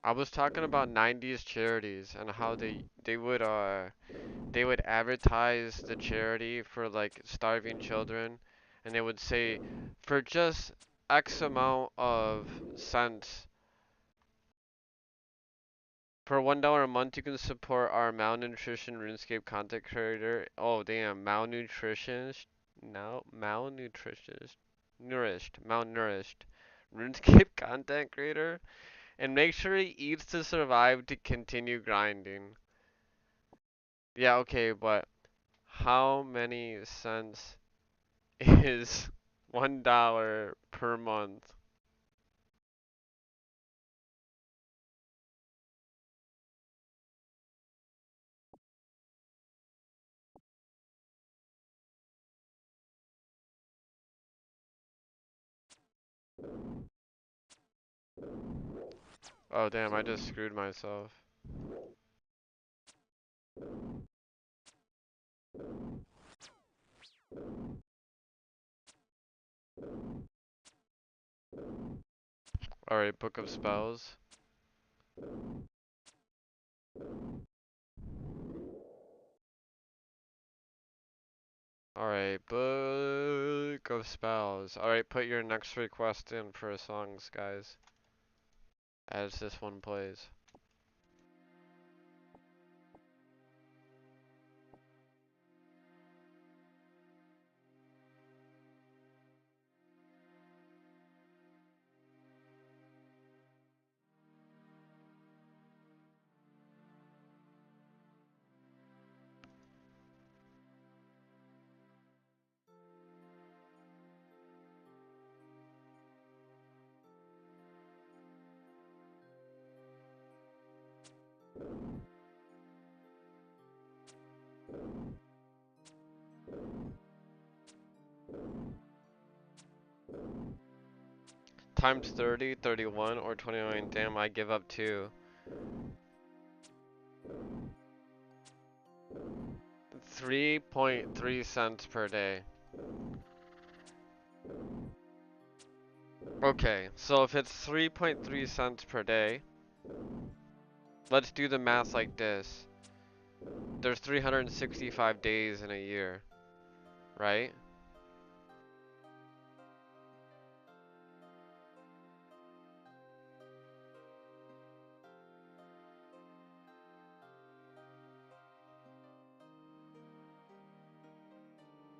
I was talking about 90s charities and how they would advertise the charity for like starving children, and they would say for just X amount of cents for $1 a month you can support our malnutrition RuneScape content creator. Oh damn, malnutritionist, no, malnutritionist, malnourished RuneScape content creator, and make sure he eats to survive to continue grinding. Yeah, okay, but how many cents is $1 per month? Oh damn, I just screwed myself. Alright, Book of Spells. Alright, Book of Spells. Alright, put your next request in for songs, guys. As this one plays. Times 30, 31, or 29. Damn, I give up 2. 3.3 cents per day. Okay, so if it's 3.3 cents per day, let's do the math like this. There's 365 days in a year, right?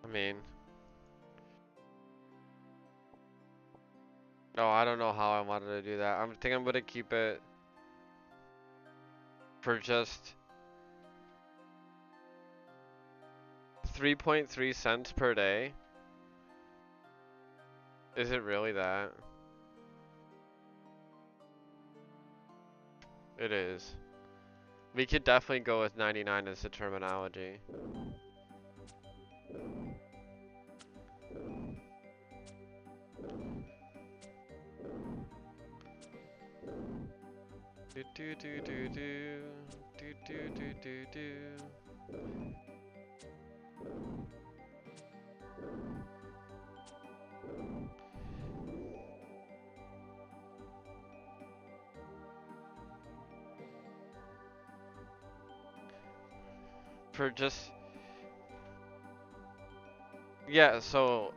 I mean, no, I don't know how I wanted to do that. I think I'm gonna keep it for just 3.3 cents per day. Is it really that? It is. We could definitely go with 99 as the terminology. Do do do do do do do do do do. for just, yeah, so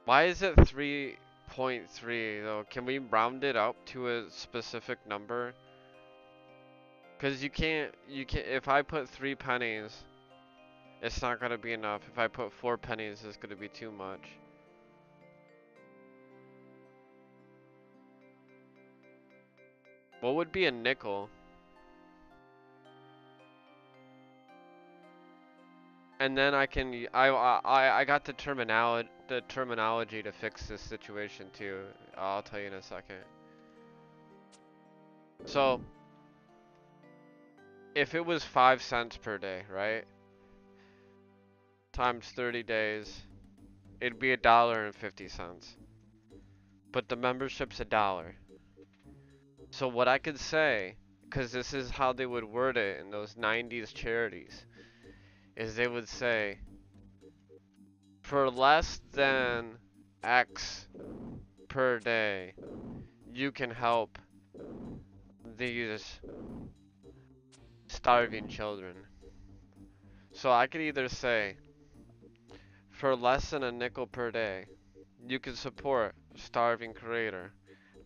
why is it 3.3 though? Can we round it up to a specific number? Cause you can't, if I put 3 pennies, it's not gonna be enough. If I put 4 pennies, it's gonna be too much. What would be a nickel? And then I can, I got the terminology to fix this situation too. I'll tell you in a second. So, if it was 5 cents per day, right? Times 30 days, it'd be $1.50. But the membership's $1. So what I could say, because this is how they would word it in those 90s charities, is they would say, for less than X per day, you can help these starving children. So I could either say, for less than a nickel per day, you can support a starving creator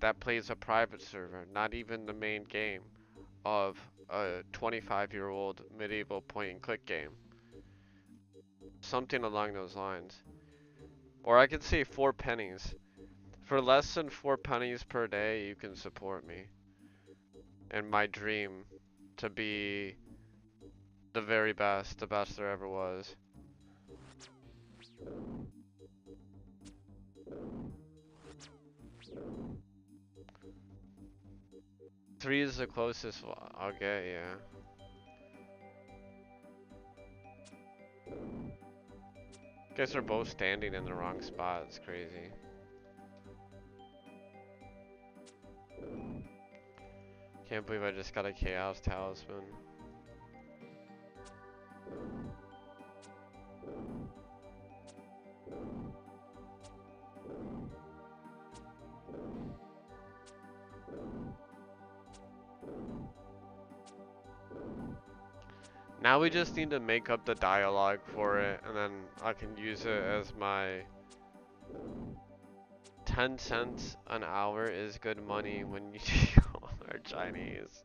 that plays a private server, not even the main game of a 25-year-old medieval point and click game. Something along those lines. Or I could say 4 pennies. For less than 4 pennies per day, you can support me. And my dream to be the very best, the best there ever was. Three is the closest I'll get, yeah. Guess we're both standing in the wrong spot, it's crazy. Can't believe I just got a Chaos Talisman. Now we just need to make up the dialogue for it, and then I can use it as my 10 cents an hour is good money when you are Chinese.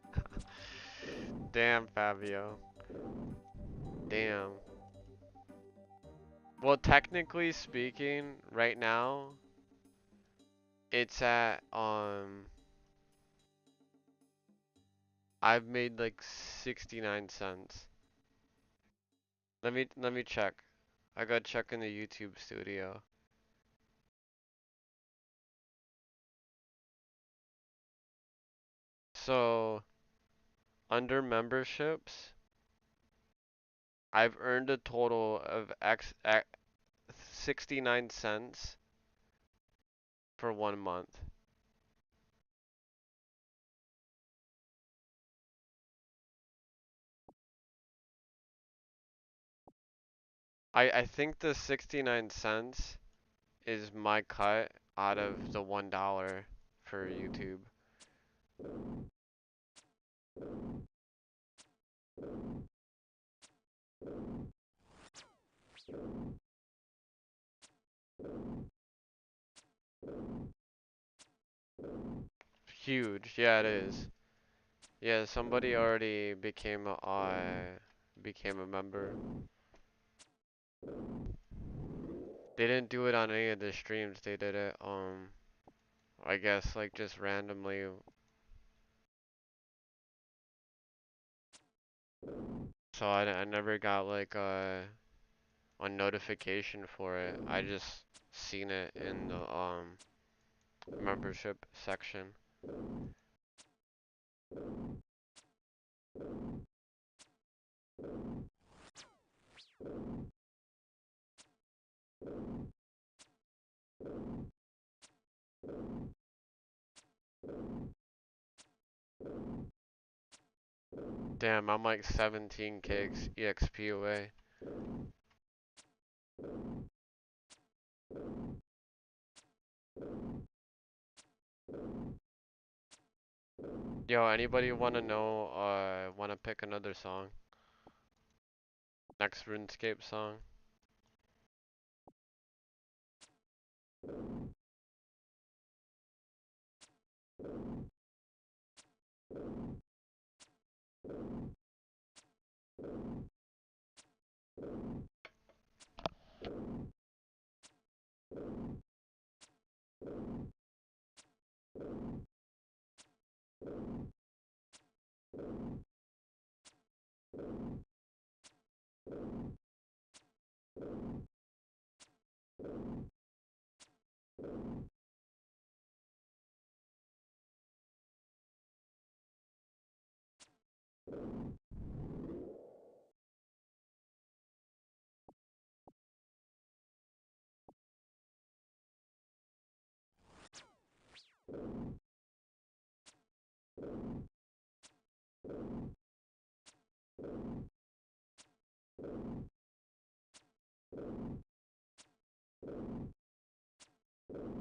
Damn, Fabio. Damn. Well, technically speaking, right now, it's at, I've made like 69 cents. Let me check. I gotta check in the YouTube studio. So, under memberships, I've earned a total of 69 cents for 1 month. I think the 69 cents is my cut out of the $1 for YouTube. Huge, yeah it is. Yeah, somebody already became a member. They didn't do it on any of the streams. They did it I guess like just randomly. So I never got like a notification for it. I just seen it in the membership section. Damn, I'm like 17k EXP away. Yo, anybody wanna pick another song? Next RuneScape song?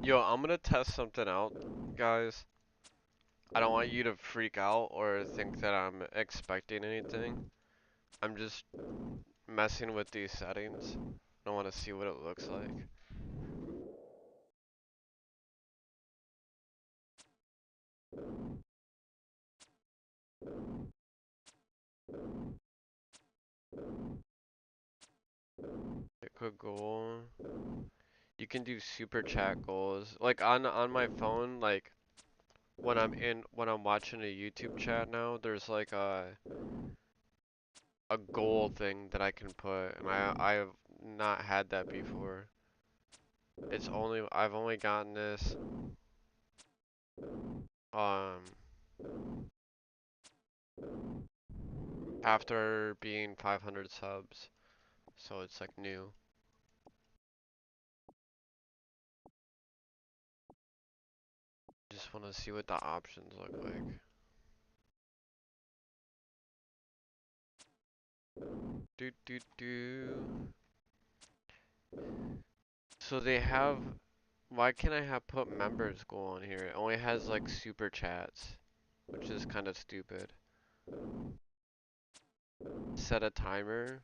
Yo, I'm gonna test something out, guys. I don't want you to freak out or think that I'm expecting anything. I'm just messing with these settings. I want to see what it looks like. Pick a goal. You can do super chat goals. Like on my phone, like when I'm watching a YouTube chat now, there's like a goal thing that I can put, and I've not had that before. I've only gotten this um after being 500 subs, so it's like new. Just want to see what the options look like. Do do do. So they have. Why can't I have put members goal on here? It only has like super chats, which is kind of stupid. Set a timer.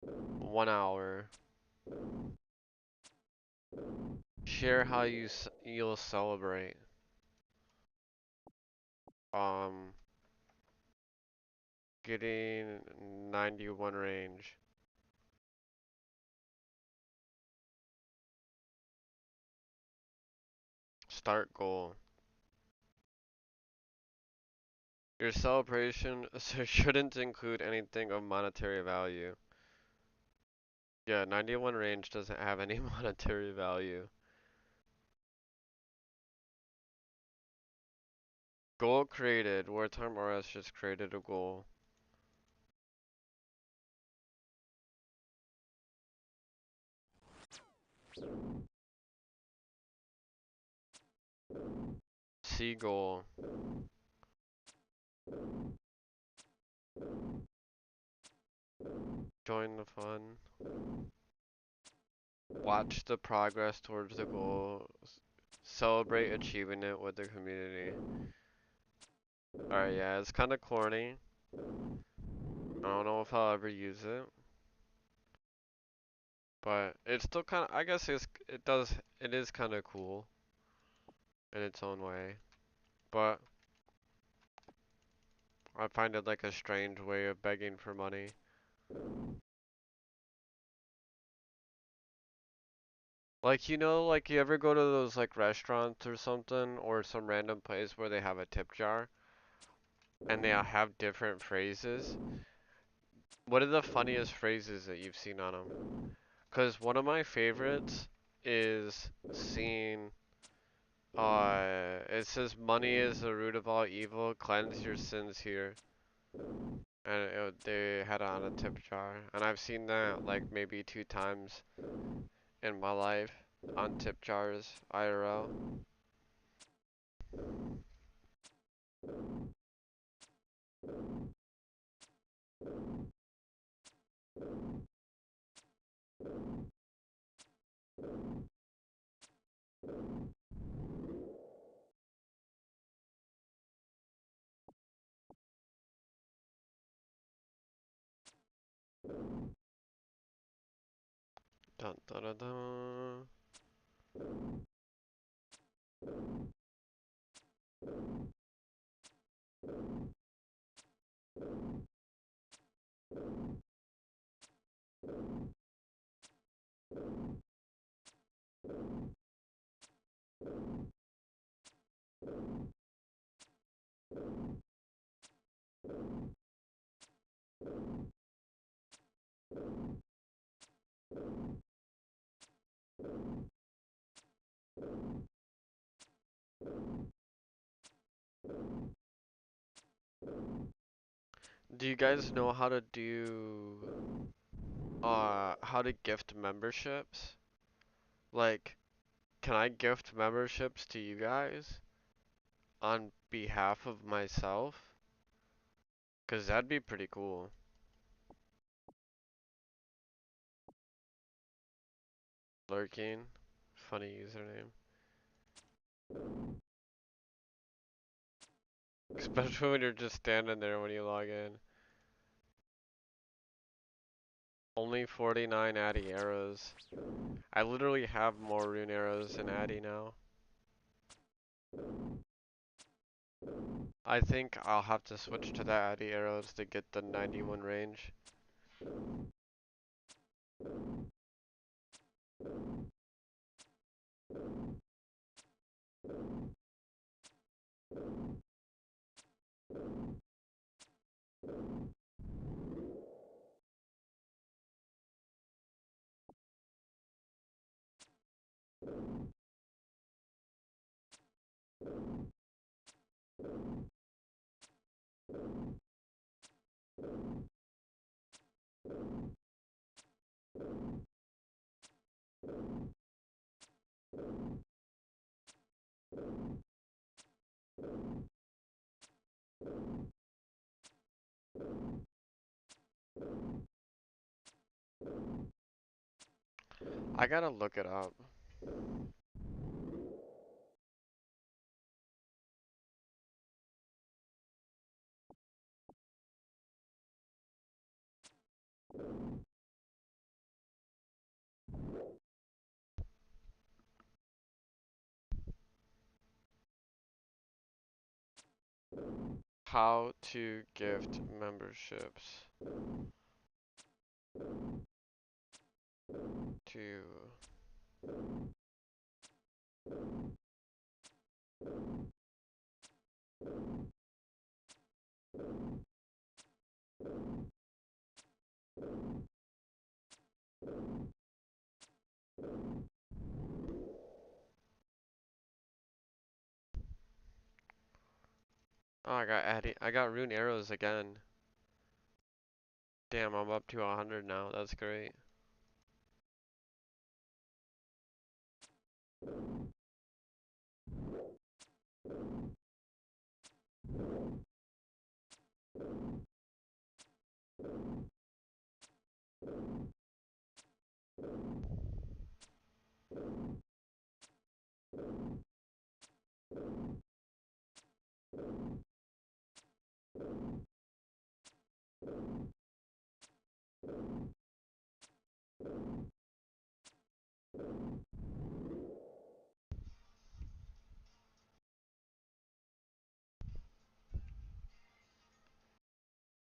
1 hour. Share how you'll celebrate. Um, getting 91 range. Start goal. Your celebration shouldn't include anything of monetary value. Yeah, 91 range doesn't have any monetary value. Goal created. Wartime RS just created a goal. See goal. Join the fun. Watch the progress towards the goal. Celebrate achieving it with the community. Alright, yeah, it's kind of corny. I don't know if I'll ever use it. But it's still kind of, I guess it is kind of cool in its own way. But I find it like a strange way of begging for money. Like, like you ever go to those like restaurants or something, or some random place where they have a tip jar and they have different phrases? What are the funniest phrases that you've seen on them? Because one of my favorites is seeing, it says money is the root of all evil, cleanse your sins here. And they had it on a tip jar. And I've seen that like maybe 2 times in my life on tip jars, IRL. Dun dun dun dun. Do you guys know how to gift memberships? Like, can I gift memberships to you guys on behalf of myself? 'Cause that'd be pretty cool. Lurking, funny username. Especially when you're just standing there when you log in. Only 49 Addy arrows. I literally have more rune arrows than Addy now. I think I'll have to switch to the Addy arrows to get the 91 range. I gotta look it up. How to gift memberships to Oh, I got rune arrows again. Damn, I'm up to 100 now. That's great.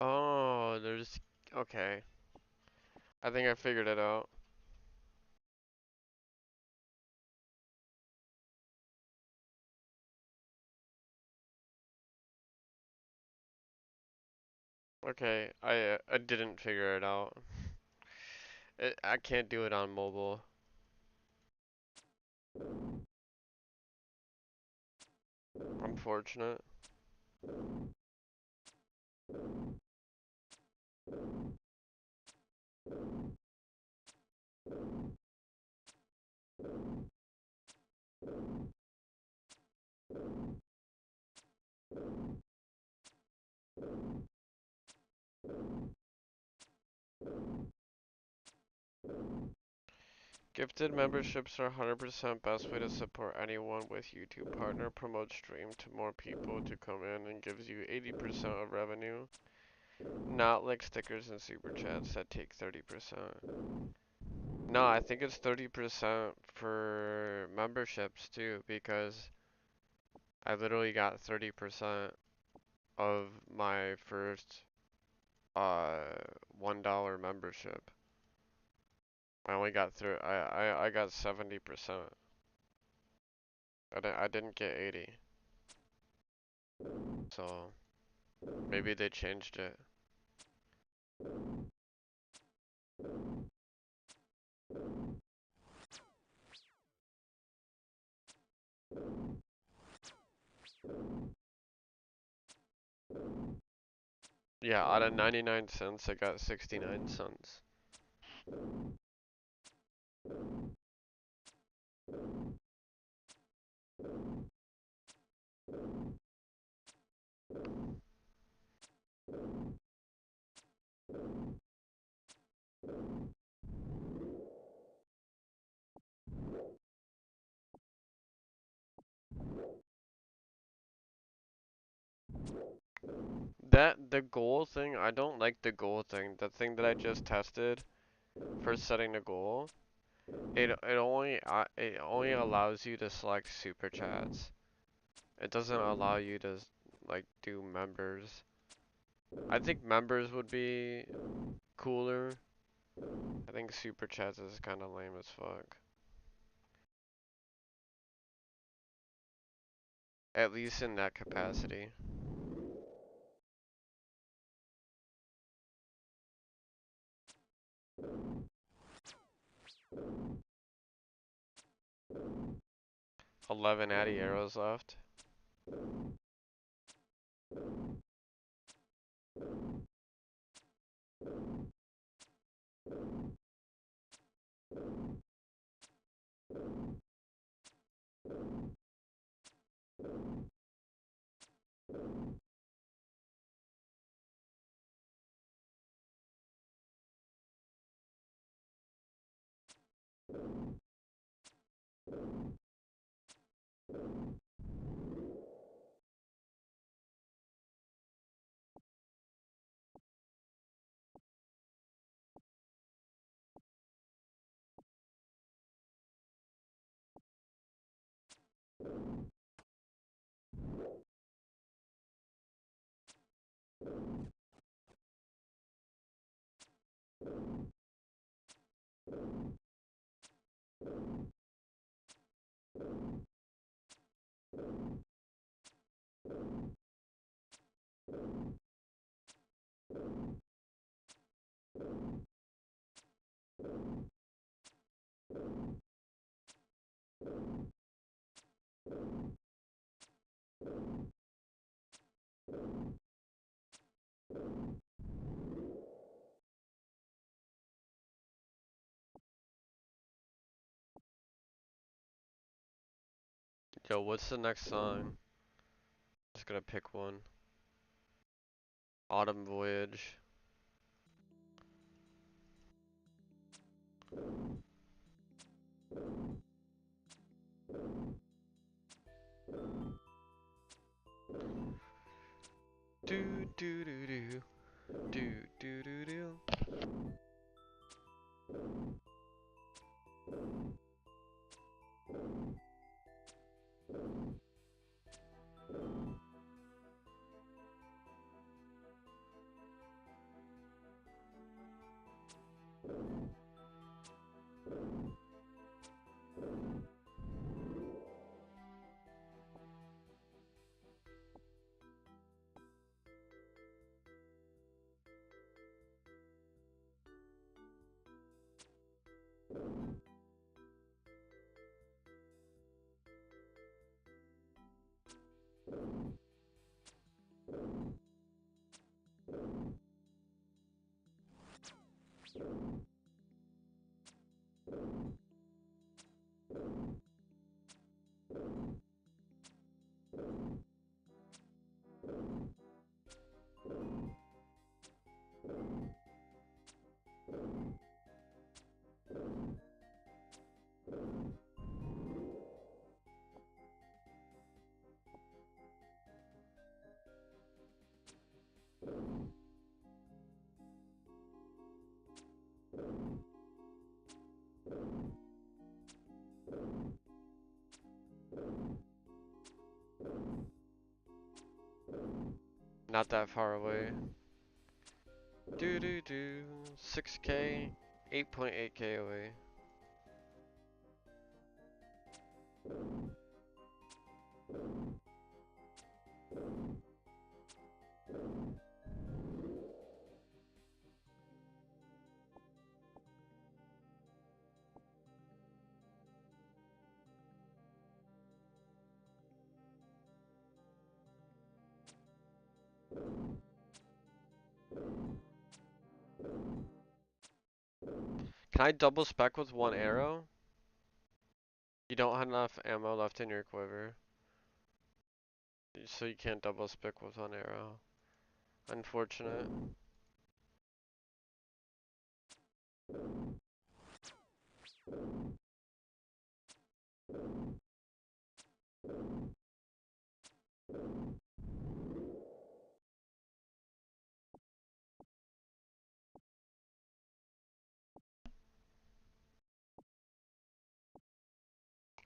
Oh, there's okay. I think I figured it out. Okay, I didn't figure it out. I can't do it on mobile. Unfortunate. Gifted memberships are 100% best way to support anyone with YouTube partner, promote stream to more people to come in and gives you 80% of revenue. Not like stickers and super chats that take 30%. No, I think it's 30% for memberships too, because I literally got 30% of my first uh $1 membership. I only got through I got 70%. I didn't get 80. So maybe they changed it. Yeah, out of 99 cents I got 69 cents. The goal thing, I don't like the goal thing. The thing that I just tested for setting the goal, it only allows you to select super chats. It doesn't allow you to like do members. I think members would be cooler. I think super chats is kind of lame as fuck. At least in that capacity. $11 Addy arrows left. Yo, what's the next song? Just gonna pick one. Autumn Voyage. Do do do do do do do do. not that far away. 6K, 8.8K away. Can I double spec with one arrow? You don't have enough ammo left in your quiver, so you can't double spec with one arrow. Unfortunate.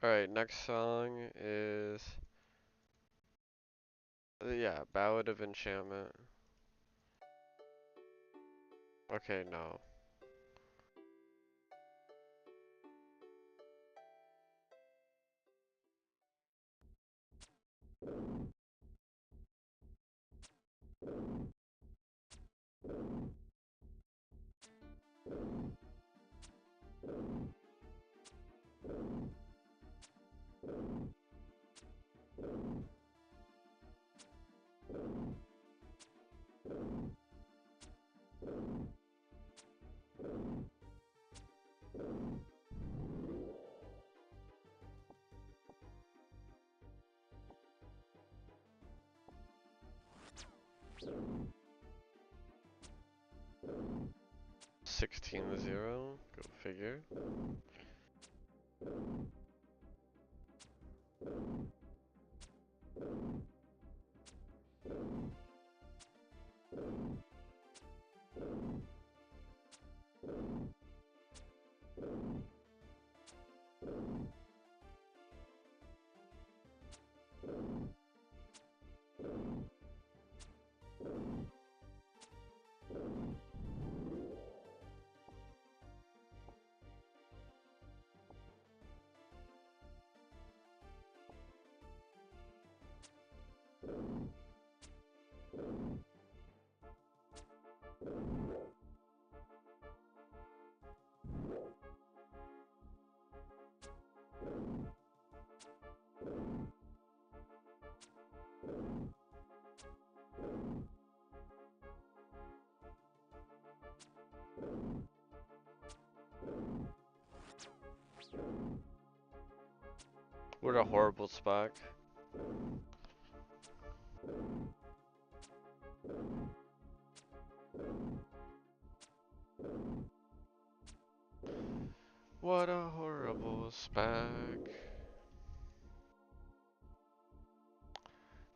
Alright, next song is yeah, Ballad of Enchantment. Okay, no. $16-0, go figure. What a horrible spec. What a horrible spec.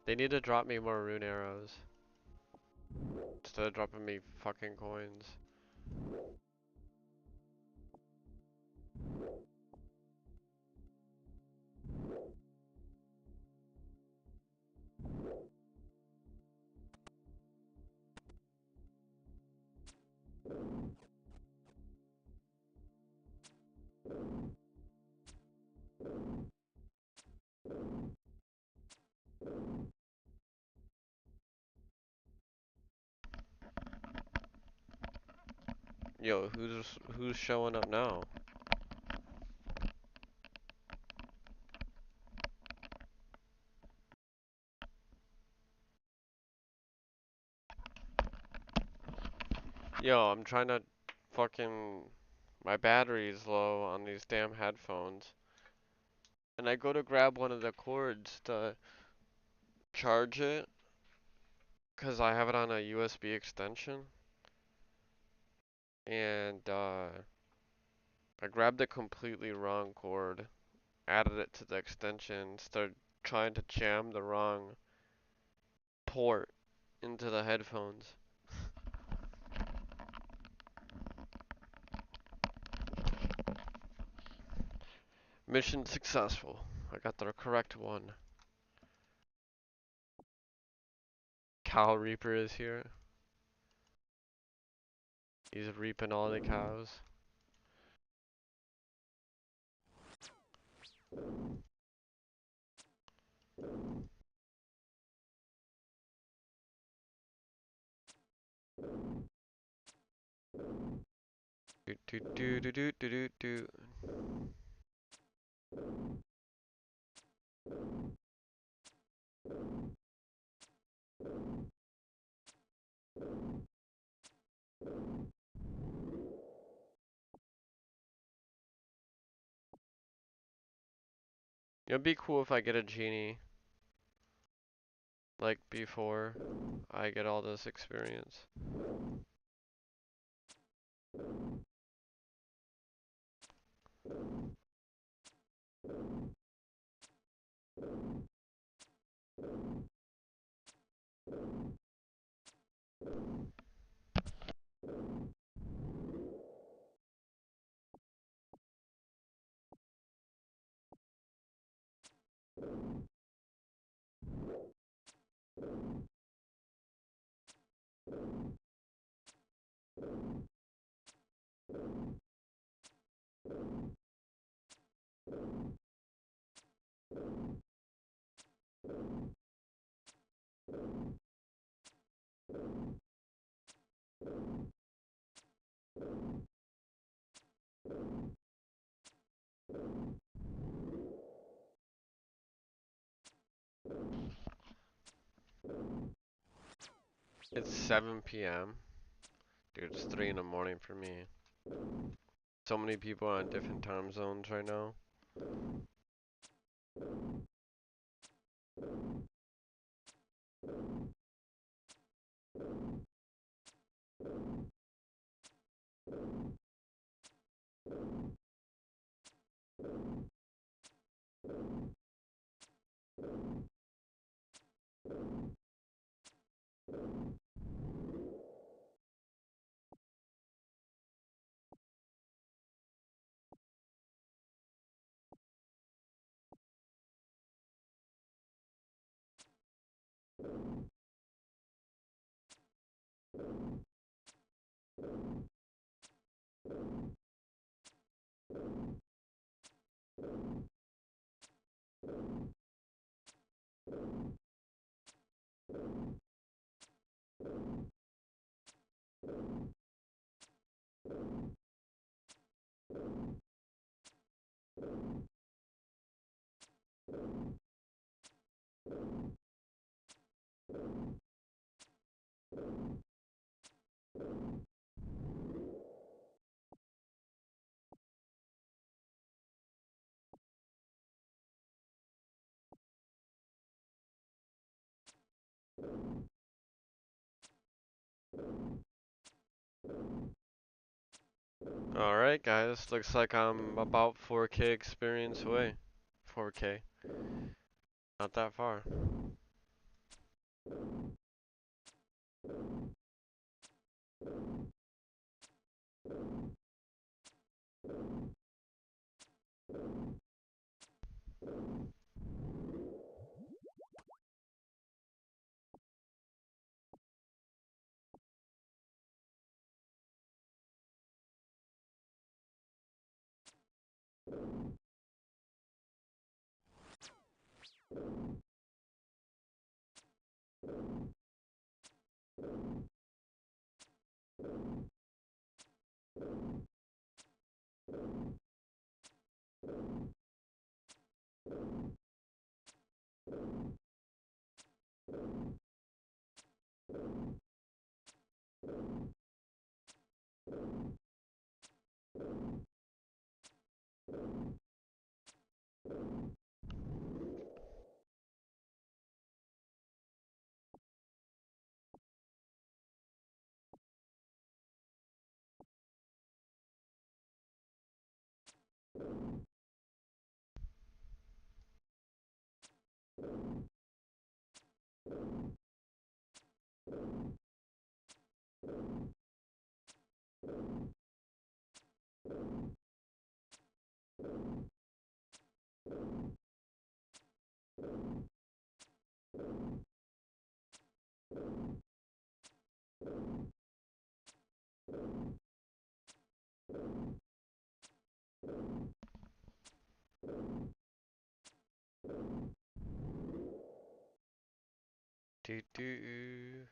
They need to drop me more rune arrows instead of dropping me fucking coins. Yo, who's showing up now? Yo, I'm trying to fucking my battery's low on these damn headphones. And I go to grab one of the cords to charge it, 'cause I have it on a USB extension. And I grabbed the completely wrong cord, added it to the extension, started trying to jam the wrong port into the headphones. Mission successful. I got the correct one. Cow Reaper is here. He's reaping all the cows. Do do do do do do do do. It'd be cool if I get a genie, like before I get all this experience. It's 7 p.m. Dude, it's 3 in the morning for me. So many people on different time zones right now. Alright guys, looks like I'm about 4K experience away. 4K. Not that far. Do do.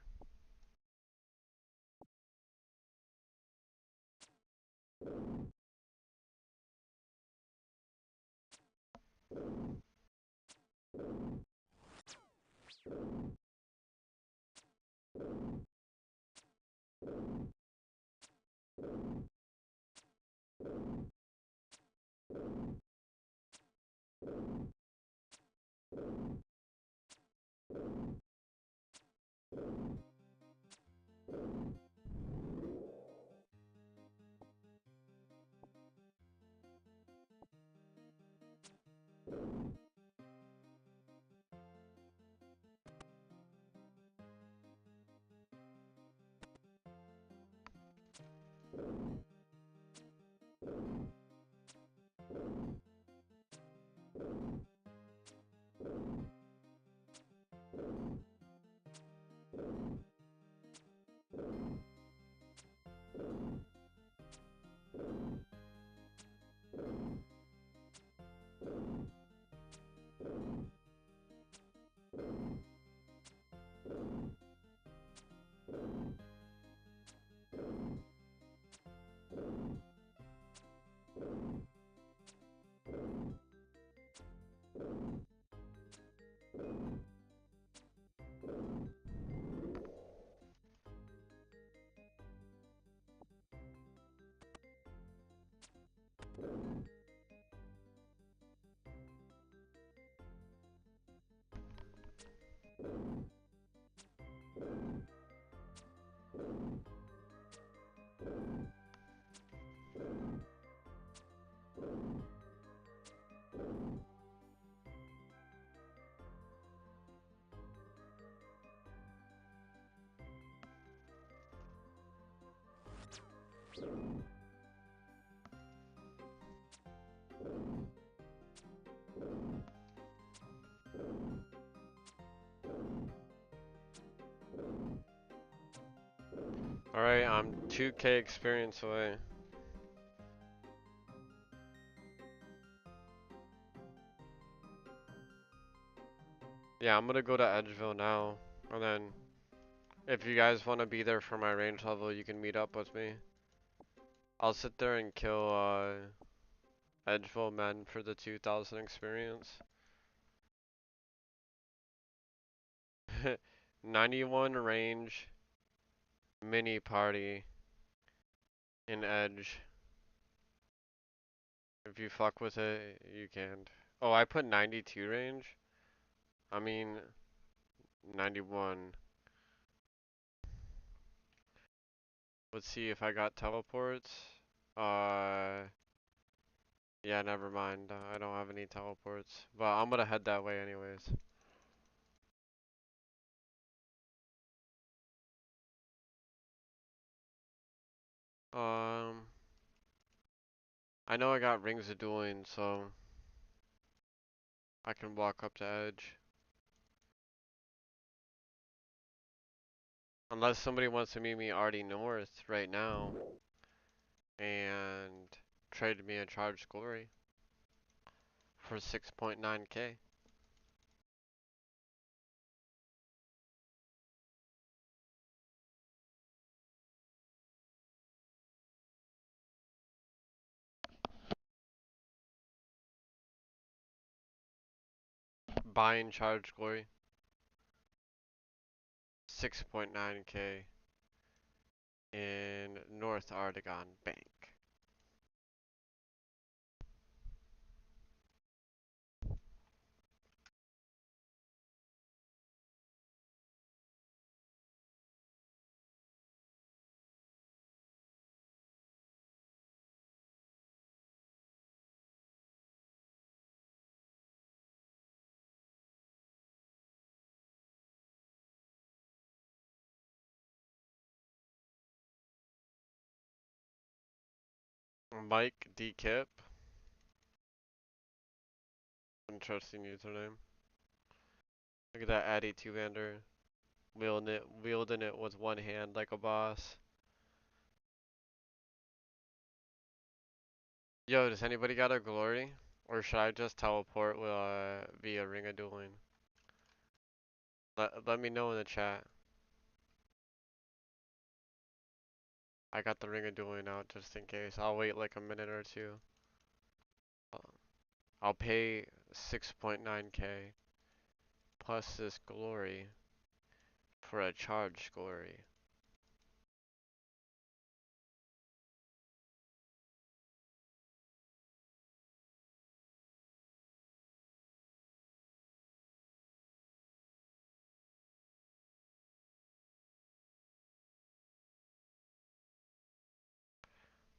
Alright, I'm 2K experience away. Yeah, I'm gonna go to Edgeville now, and then if you guys want to be there for my range level, you can meet up with me. I'll sit there and kill Edgeville men for the 2000 experience. 91 range, mini party, in Edge. If you fuck with it, you can. Oh, I put 92 range? I mean, 91. Let's see if I got teleports. Uh, yeah, never mind. I don't have any teleports. But I'm gonna head that way anyways. Um, I know I got Rings of Dueling, so I can walk up to Edge. Unless somebody wants to meet me already north right now and trade me a charged glory for 6.9k. Buying charged glory. 6.9k in North Artagon Bank. Mike D. Kip. Interesting username. Look at that Addy two-hander. Wielding it with one hand like a boss. Yo, does anybody got a glory? Or should I just teleport via Ring of Dueling? Let me know in the chat. I got the Ring of Dueling out just in case. I'll wait like a minute or two. Uh, I'll pay 6.9k plus this glory for a charge glory.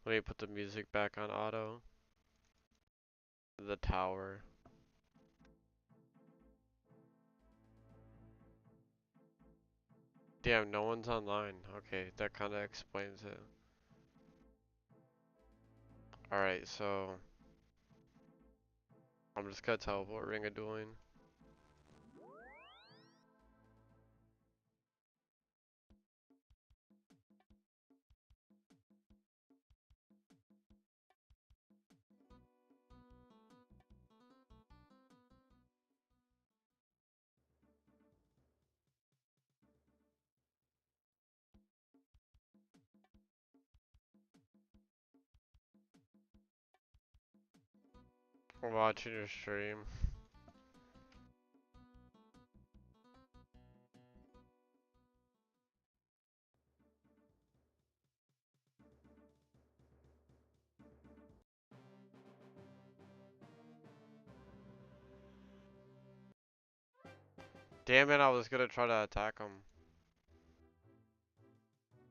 Let me put the music back on auto. The tower. Damn, no one's online. Okay, that kind of explains it. Alright, so I'm just gonna teleport Ring of Dueling. Watching your stream. Damn it, I was gonna try to attack him.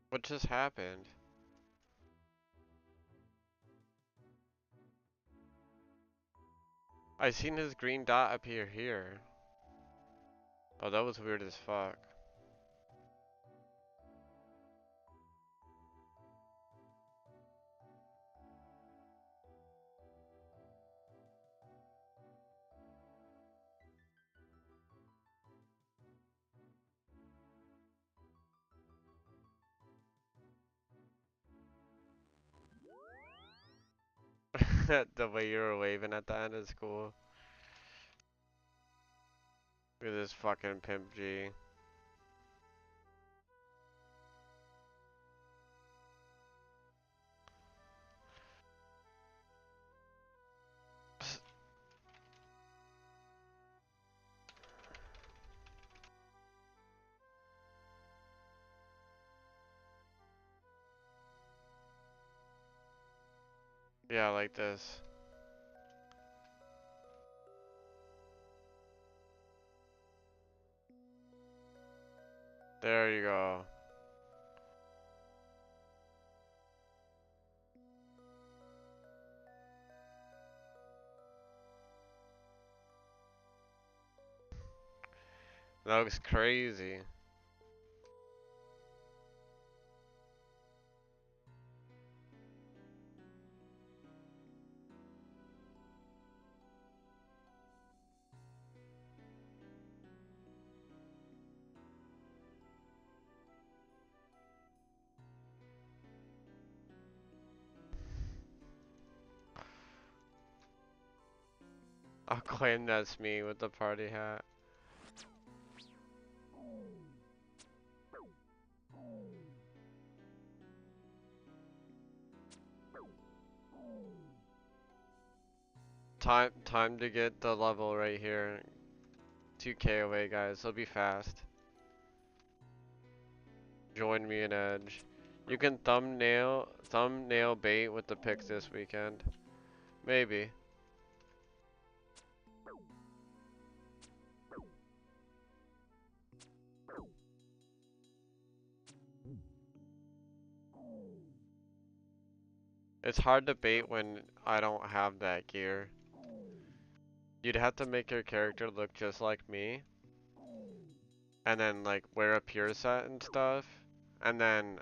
What just happened? I seen his green dot appear here. Oh, that was weird as fuck. The way you were waving at the end is cool. Look at this fucking Pimp G. Yeah, like this. There you go. That looks crazy. I'll claim that's me with the party hat. Time to get the level right here. 2k away, guys. It'll be fast. Join me in Edge. You can thumbnail bait with the picks this weekend. Maybe. It's hard to bait when I don't have that gear. You'd have to make your character look just like me. And then like wear a pure set and stuff. And then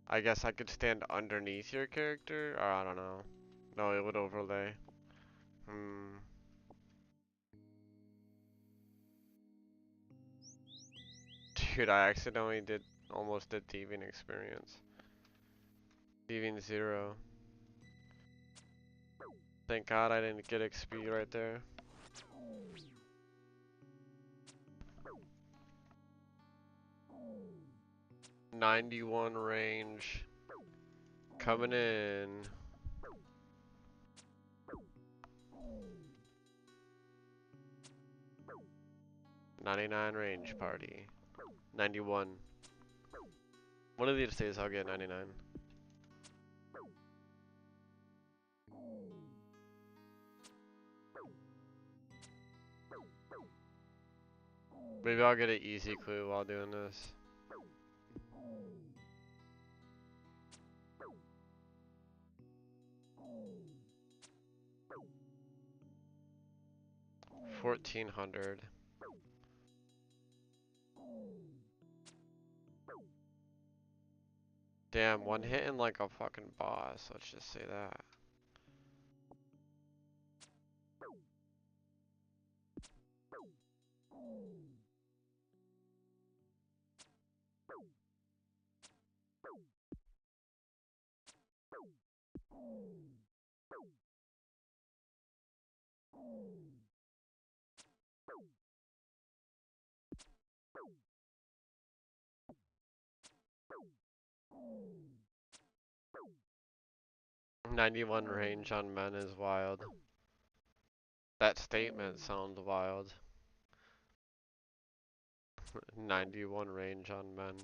I guess I could stand underneath your character? Or I don't know. No, it would overlay. Hmm. Dude, I accidentally almost did thieving experience. Thieving 0. Thank God I didn't get XP right there. 91 range. Coming in. 99 range party. 91. One of these days I'll get 99. Maybe I'll get an easy clue while doing this. $1,400. Damn, one hitting like a fucking boss, let's just say that. $91 range on men is wild. That statement sounds wild. 91 range on men.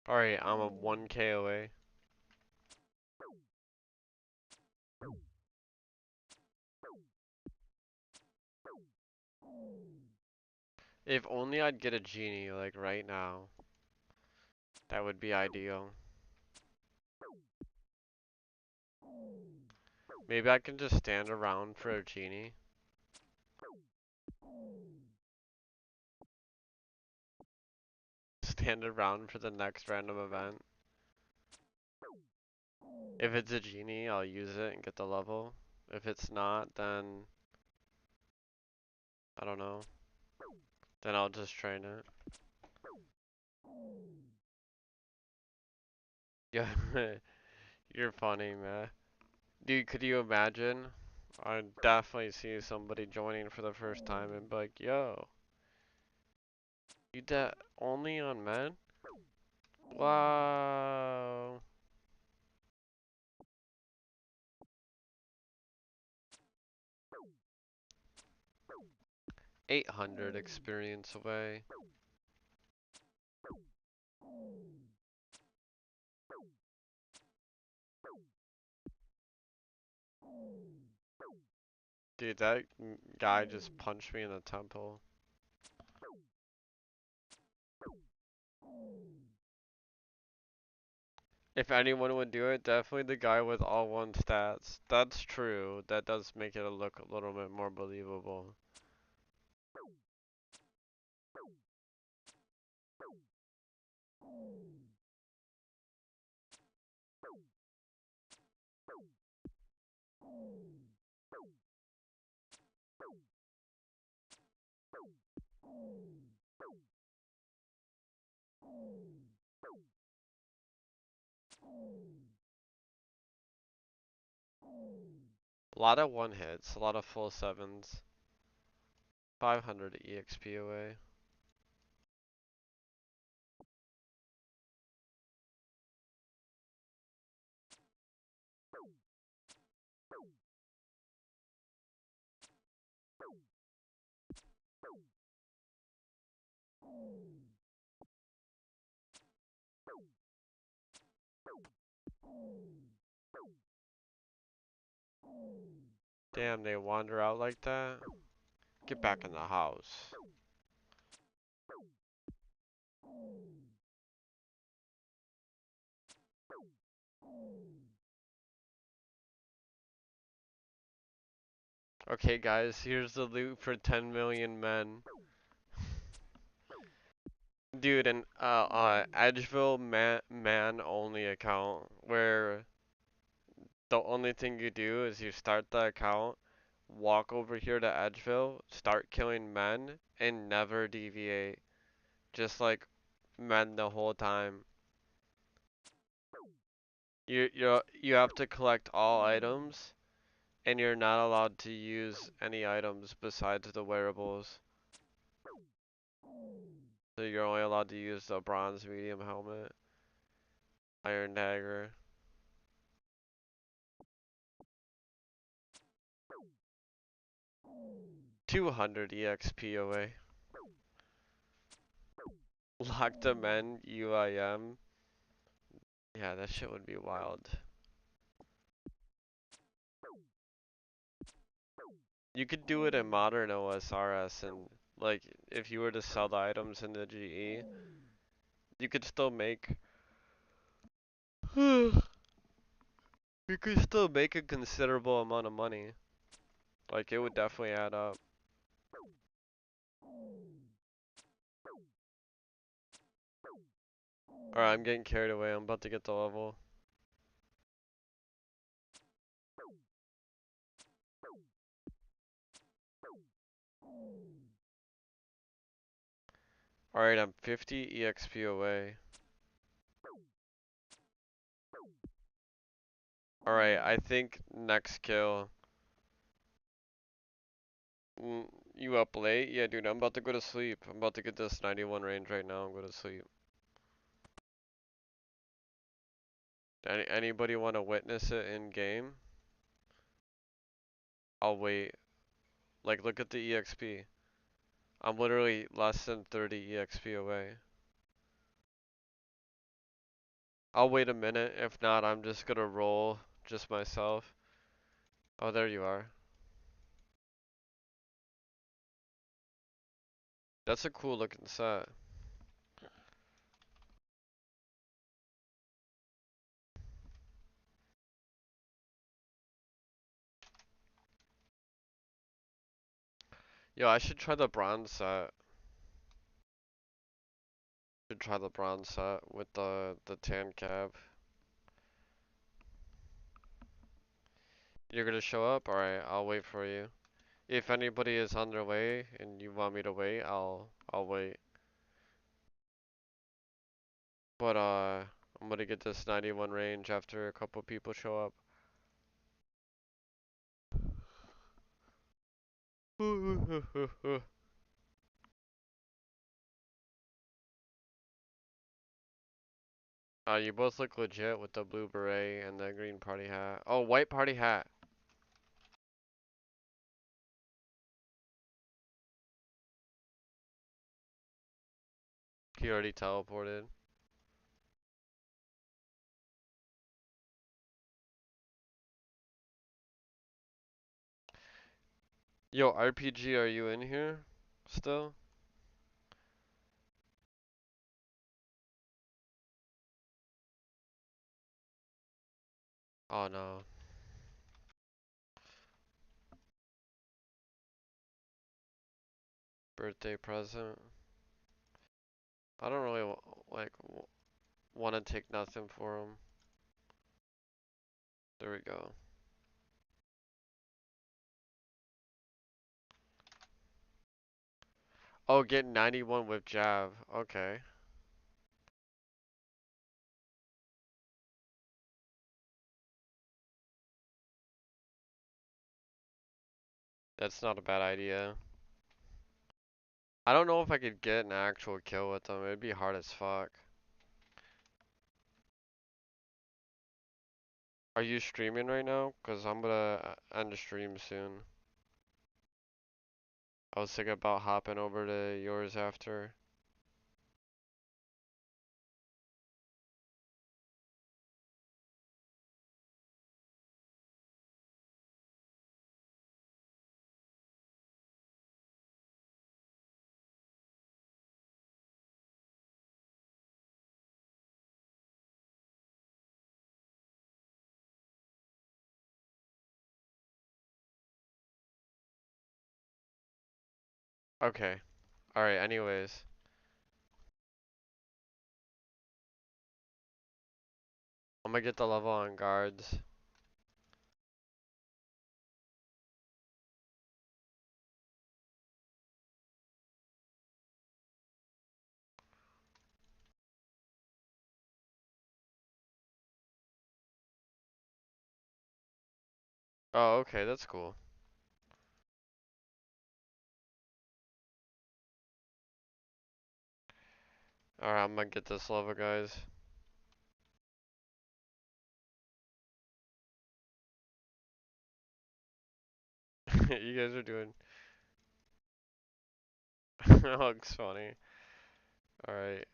Alright, I'm a 1K away. If only I'd get a genie like right now. That would be ideal. Maybe I can just stand around for a genie. Stand around for the next random event. If it's a genie, I'll use it and get the level. If it's not, then I don't know. Then I'll just train it. Yeah, you're funny, man. Dude, could you imagine? I'd definitely see somebody joining for the first time and be like, yo, you that only on men? Wow. 800 experience away. Dude, that guy just punched me in the temple. If anyone would do it, definitely the guy with all one stats. That's true. That does make it look a little bit more believable. A lot of one hits, a lot of full sevens. 500 EXP away. Damn, they wander out like that? Get back in the house. Okay guys, here's the loot for 10 million men. Dude, an Edgeville man only account where the only thing you do is you start the account, walk over here to Edgeville, start killing men, and never deviate. Just like men the whole time. You have to collect all items, and you're not allowed to use any items besides the wearables. So you're only allowed to use the bronze medium helmet, iron dagger. 200 EXP away. Lock the men UIM. Yeah, that shit would be wild. You could do it in modern OSRS, and like if you were to sell the items in the GE, you could still make you could still make a considerable amount of money. Like it would definitely add up. Alright, I'm getting carried away. I'm about to get the level. Alright, I'm 50 EXP away. Alright, I think next kill. You up late? Yeah, dude, I'm about to go to sleep. I'm about to get this 91 range right now and go to sleep. Anybody want to witness it in game? I'll wait. Like, look at the EXP. I'm literally less than 30 EXP away. I'll wait a minute. If not, I'm just gonna roll just myself. Oh, there you are. That's a cool looking set. Yo, I should try the bronze set. Should try the bronze set with the tan cap. You're gonna show up? Alright, I'll wait for you. If anybody is on their way and you want me to wait, I'll wait. But I'm gonna get this 91 range after a couple people show up. You both look legit with the blue beret and the green party hat. Oh, white party hat. He already teleported. Yo, RPG, are you in here still? Oh no. Birthday present. I don't really like want to take nothing for him. There we go. Oh, get 91 with jab. Okay. That's not a bad idea. I don't know if I could get an actual kill with them. It'd be hard as fuck. Are you streaming right now? Cause I'm gonna end the stream soon. I was thinking about hopping over to yours after. Okay. Alright, anyways. I'm gonna get the level on guards. Oh, okay, that's cool. Alright, I'm gonna get this level, guys. You guys are doing. Looks funny. Alright.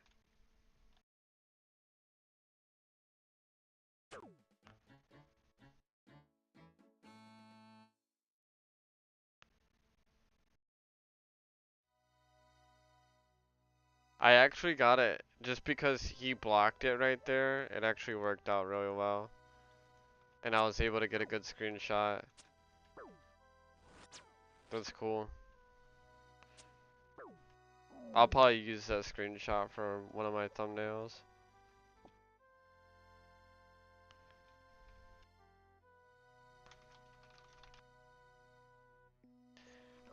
I actually got it just because he blocked it right there. It actually worked out really well. And I was able to get a good screenshot. That's cool. I'll probably use that screenshot for one of my thumbnails.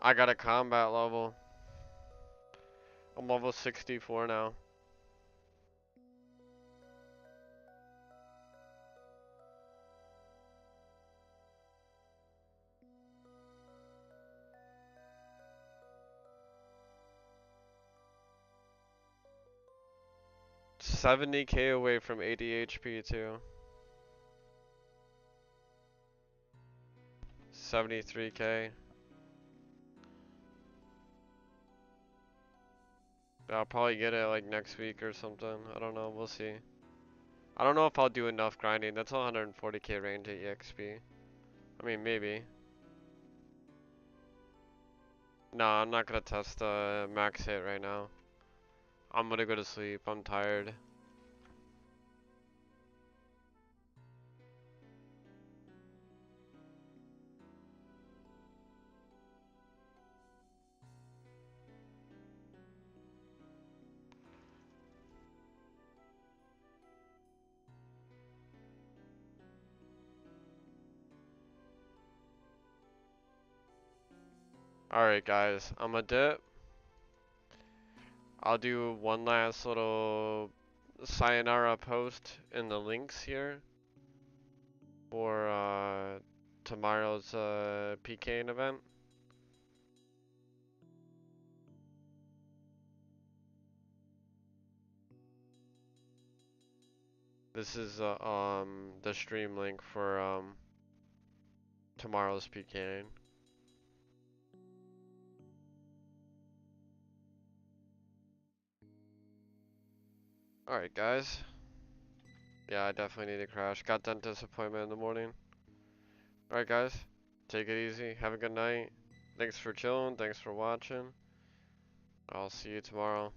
I got a combat level. I'm level 64 now. $70K away from 80 HP too. 73K. I'll probably get it like next week or something. I don't know. We'll see. I don't know if I'll do enough grinding. That's 140K range at EXP. I mean, maybe. No, I'm not gonna test max hit right now. I'm gonna go to sleep. I'm tired. Alright, guys. I'm a dip. I'll do one last little sayonara post in the links here for tomorrow's PKing event. This is the stream link for tomorrow's PKing. Alright, guys. Yeah, I definitely need to crash. Got dentist appointment in the morning. Alright, guys. Take it easy. Have a good night. Thanks for chilling. Thanks for watching. I'll see you tomorrow.